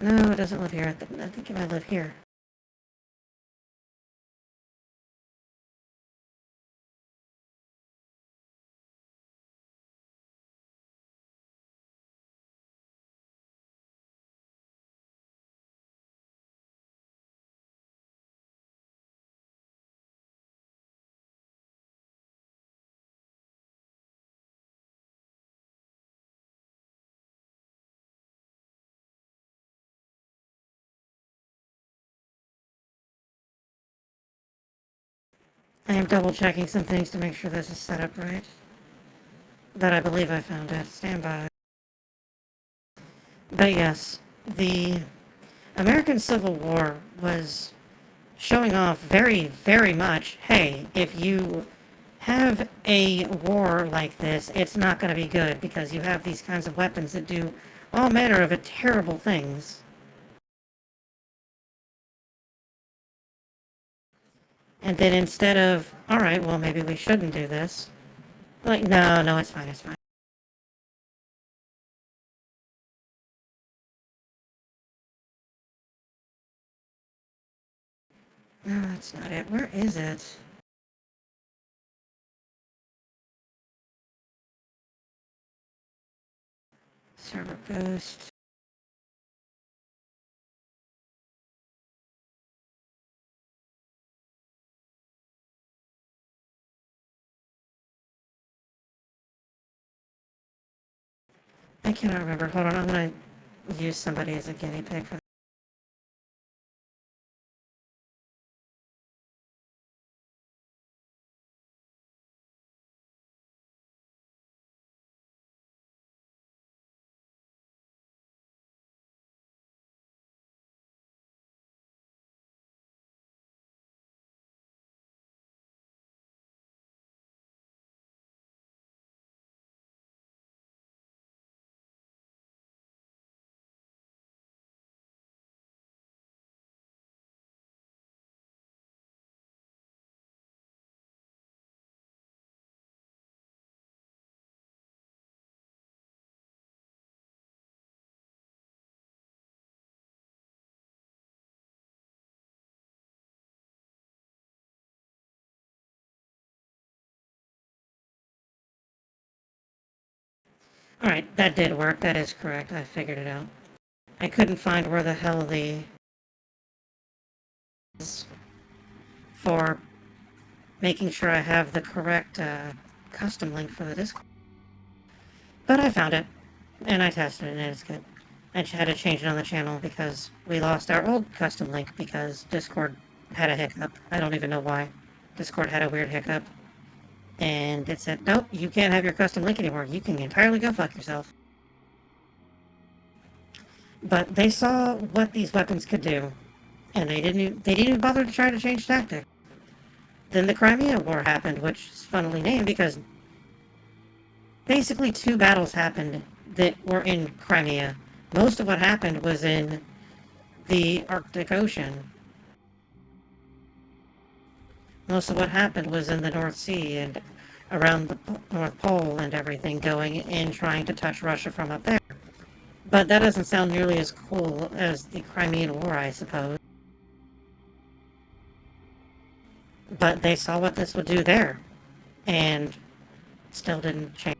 No, it doesn't live here. I think it might live here. I am double checking some things to make sure this is set up right. But I believe I found it. Stand by. But yes, the American Civil War was showing off very, very much, hey, if you have a war like this, it's not going to be good because you have these kinds of weapons that do all manner of terrible things. And then instead of, alright, well, maybe we shouldn't do this, like, no, no, it's fine, it's fine. No, that's not it. Where is it? Server boost. I cannot remember. Hold on, I'm gonna use somebody as a guinea pig for. Alright, that did work. That is correct. I figured it out. I couldn't find where the hell the for making sure I have the correct custom link for the Discord. But I found it, and I tested it, and it's good. I had to change it on the channel because we lost our old custom link because Discord had a hiccup. I don't even know why. Discord had a weird hiccup. And it said, nope, you can't have your custom link anymore. You can entirely go fuck yourself. But they saw what these weapons could do, and they didn't even bother to try to change tactics. Then the Crimea War happened, which is funnily named because basically 2 battles happened that were in Crimea. Most of what happened was in the Arctic Ocean. Most of what happened was in the North Sea and around the North Pole and everything, going and trying to touch Russia from up there. But that doesn't sound nearly as cool as the Crimean War, I suppose. But they saw what this would do there, and still didn't change.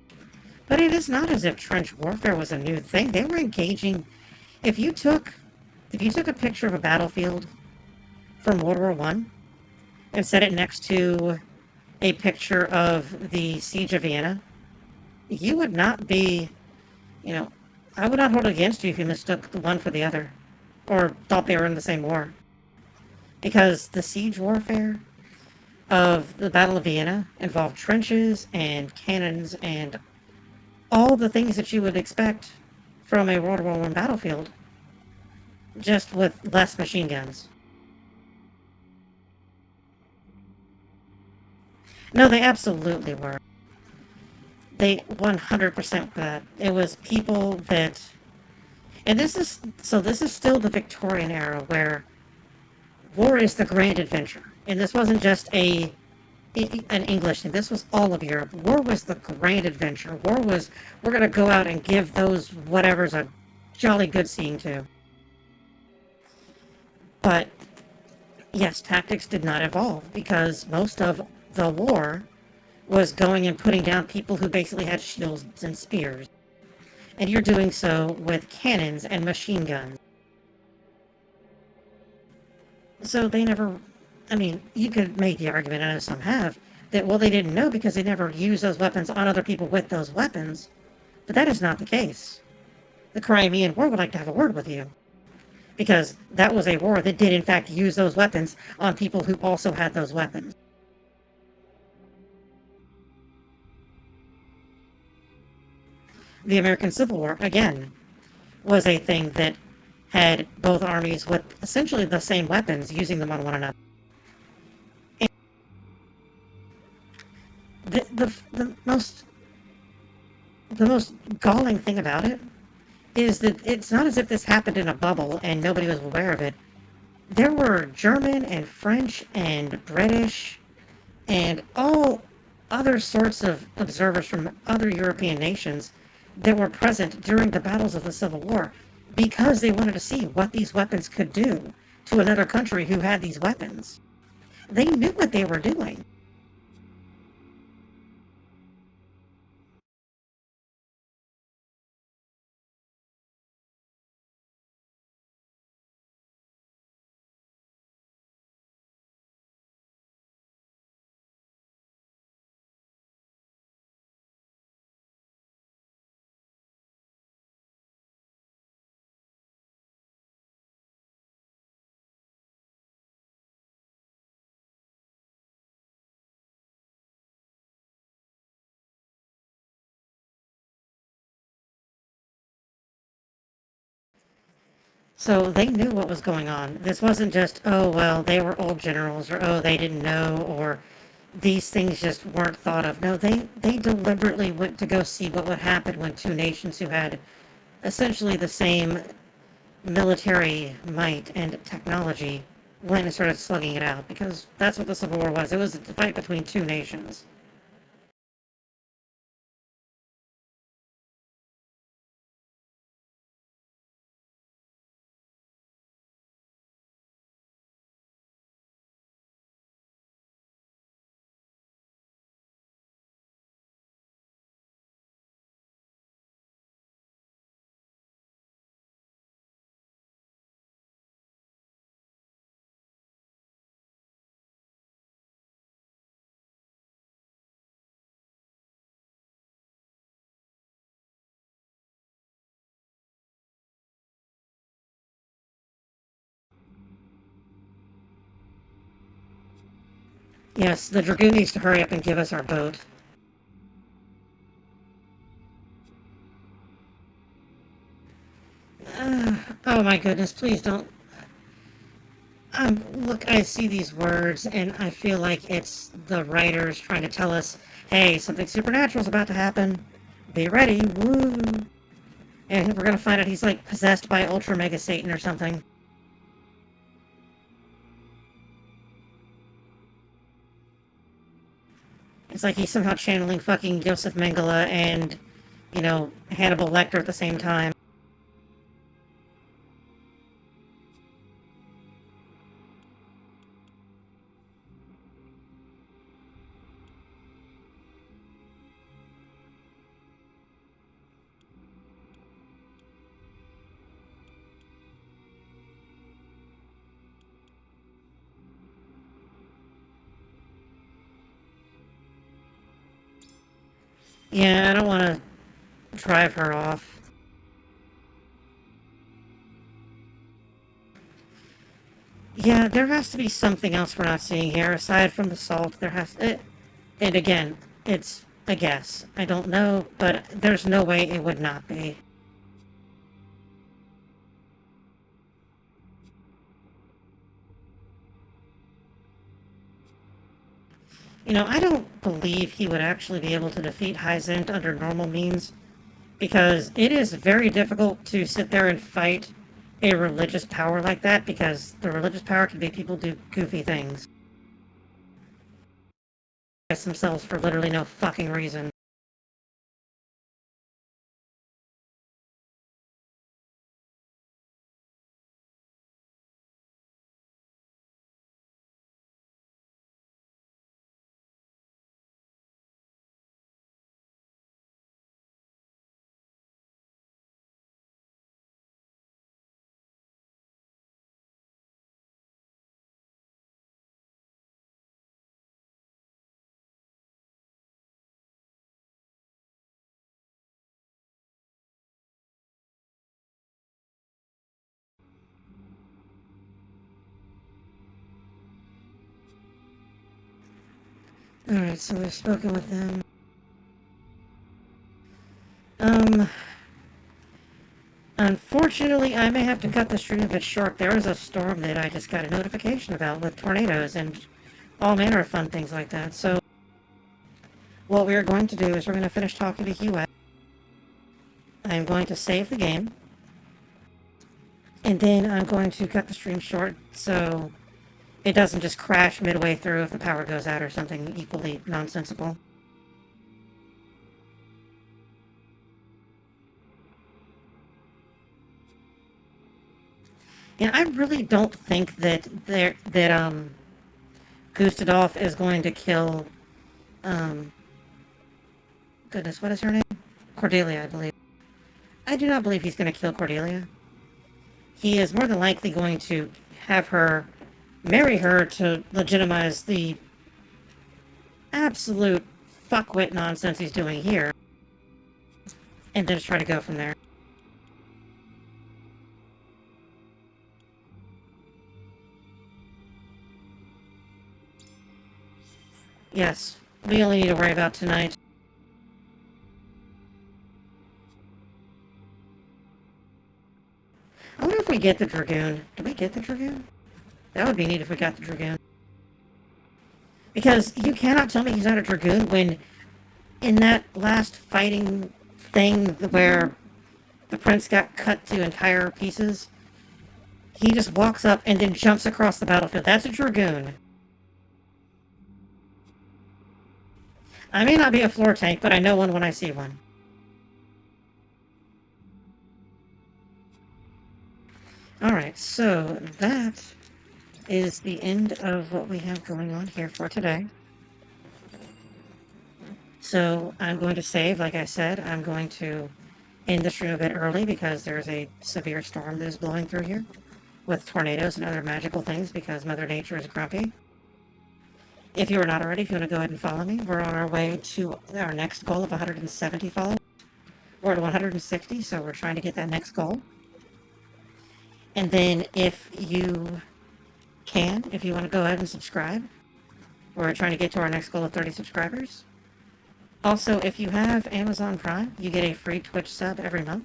But it is not as if trench warfare was a new thing. They were engaging. If you took a picture of a battlefield from World War I and set it next to a picture of the Siege of Vienna, you would not be, I would not hold it against you if you mistook the one for the other, or thought they were in the same war. Because the siege warfare of the Battle of Vienna involved trenches and cannons and all the things that you would expect from a World War I battlefield, just with less machine guns. No, they absolutely were. They 100% that. It was people that... And this is still the Victorian era where war is the grand adventure. And this wasn't just an English thing. This was all of Europe. War was the grand adventure. War was, we're going to go out and give those whatevers a jolly good seeing to. But, yes, tactics did not evolve because most of the war was going and putting down people who basically had shields and spears. And you're doing so with cannons and machine guns. So they never... I mean, you could make the argument, I know some have, that, well, they didn't know because they never used those weapons on other people with those weapons. But that is not the case. The Crimean War would like to have a word with you. Because that was a war that did, in fact, use those weapons on people who also had those weapons. The American Civil War, again, was a thing that had both armies with essentially the same weapons, using them on one another. And the most galling thing about it is that it's not as if this happened in a bubble and nobody was aware of it. There were German and French and British and all other sorts of observers from other European nations that were present during the battles of the Civil War because they wanted to see what these weapons could do to another country who had these weapons. They knew what they were doing. So they knew what was going on. This wasn't just, oh, well, they were old generals, or oh, they didn't know, or these things just weren't thought of. No, they deliberately went to go see what would happen when two nations who had essentially the same military might and technology went and started slugging it out, because that's what the Civil War was. It was a fight between two nations. Yes, the Dragoon needs to hurry up and give us our boat. Oh my goodness, please don't. Look, I see these words, and I feel like it's the writers trying to tell us, hey, something supernatural is about to happen. Be ready, woo! And we're gonna find out he's like possessed by Ultra Mega Satan or something. It's like he's somehow channeling fucking Joseph Mengele and, Hannibal Lecter at the same time. Yeah, I don't want to drive her off. Yeah, there has to be something else we're not seeing here, aside from the salt. And again, it's a guess. I don't know, but there's no way it would not be. I don't believe he would actually be able to defeat Hyzant under normal means, because it is very difficult to sit there and fight a religious power like that, because the religious power can make people do goofy things. Themselves for literally no fucking reason. Alright, so we've spoken with them. Unfortunately, I may have to cut the stream a bit short. There is a storm that I just got a notification about with tornadoes and all manner of fun things like that. So, what we're going to do is we're going to finish talking to Hugh. I'm going to save the game. And then I'm going to cut the stream short so it doesn't just crash midway through if the power goes out or something equally nonsensical. Yeah, I really don't think that Gustadolf is going to kill, goodness, what is her name? Cordelia, I believe. I do not believe he's going to kill Cordelia. He is more than likely going to have her marry her to legitimize the absolute fuckwit nonsense he's doing here, and then just try to go from there. Yes, we only need to worry about tonight. I wonder if we we get the Dragoon? Do we get the Dragoon? That would be neat if we got the Dragoon. Because you cannot tell me he's not a Dragoon when in that last fighting thing where the prince got cut to entire pieces, he just walks up and then jumps across the battlefield. That's a Dragoon. I may not be a floor tank, but I know one when I see one. Alright, so that is the end of what we have going on here for today. So I'm going to save, like I said, I'm going to end the stream a bit early because there's a severe storm that is blowing through here with tornadoes and other magical things because Mother Nature is grumpy. If you are not already, if you want to go ahead and follow me, we're on our way to our next goal of 170 followers. We're at 160, so we're trying to get that next goal. And then if you can, if you want to go ahead and subscribe, we're trying to get to our next goal of 30 subscribers. Also, if you have Amazon Prime, you get a free Twitch sub every month.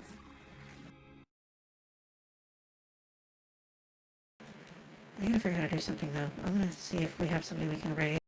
I gotta figure out how to do something though. I'm gonna see if we have something we can raid.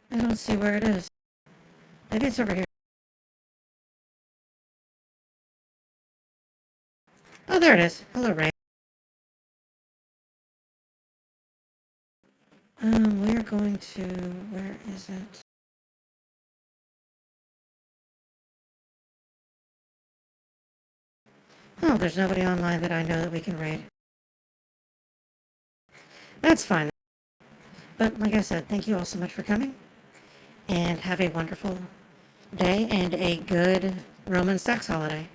I don't see where it is. Maybe it's over here. Oh, there it is. Hello, Ray. We're going to... Where is it? Oh, there's nobody online that I know that we can raid. That's fine. But like I said, thank you all so much for coming. And have a wonderful day and a good Roman sex holiday.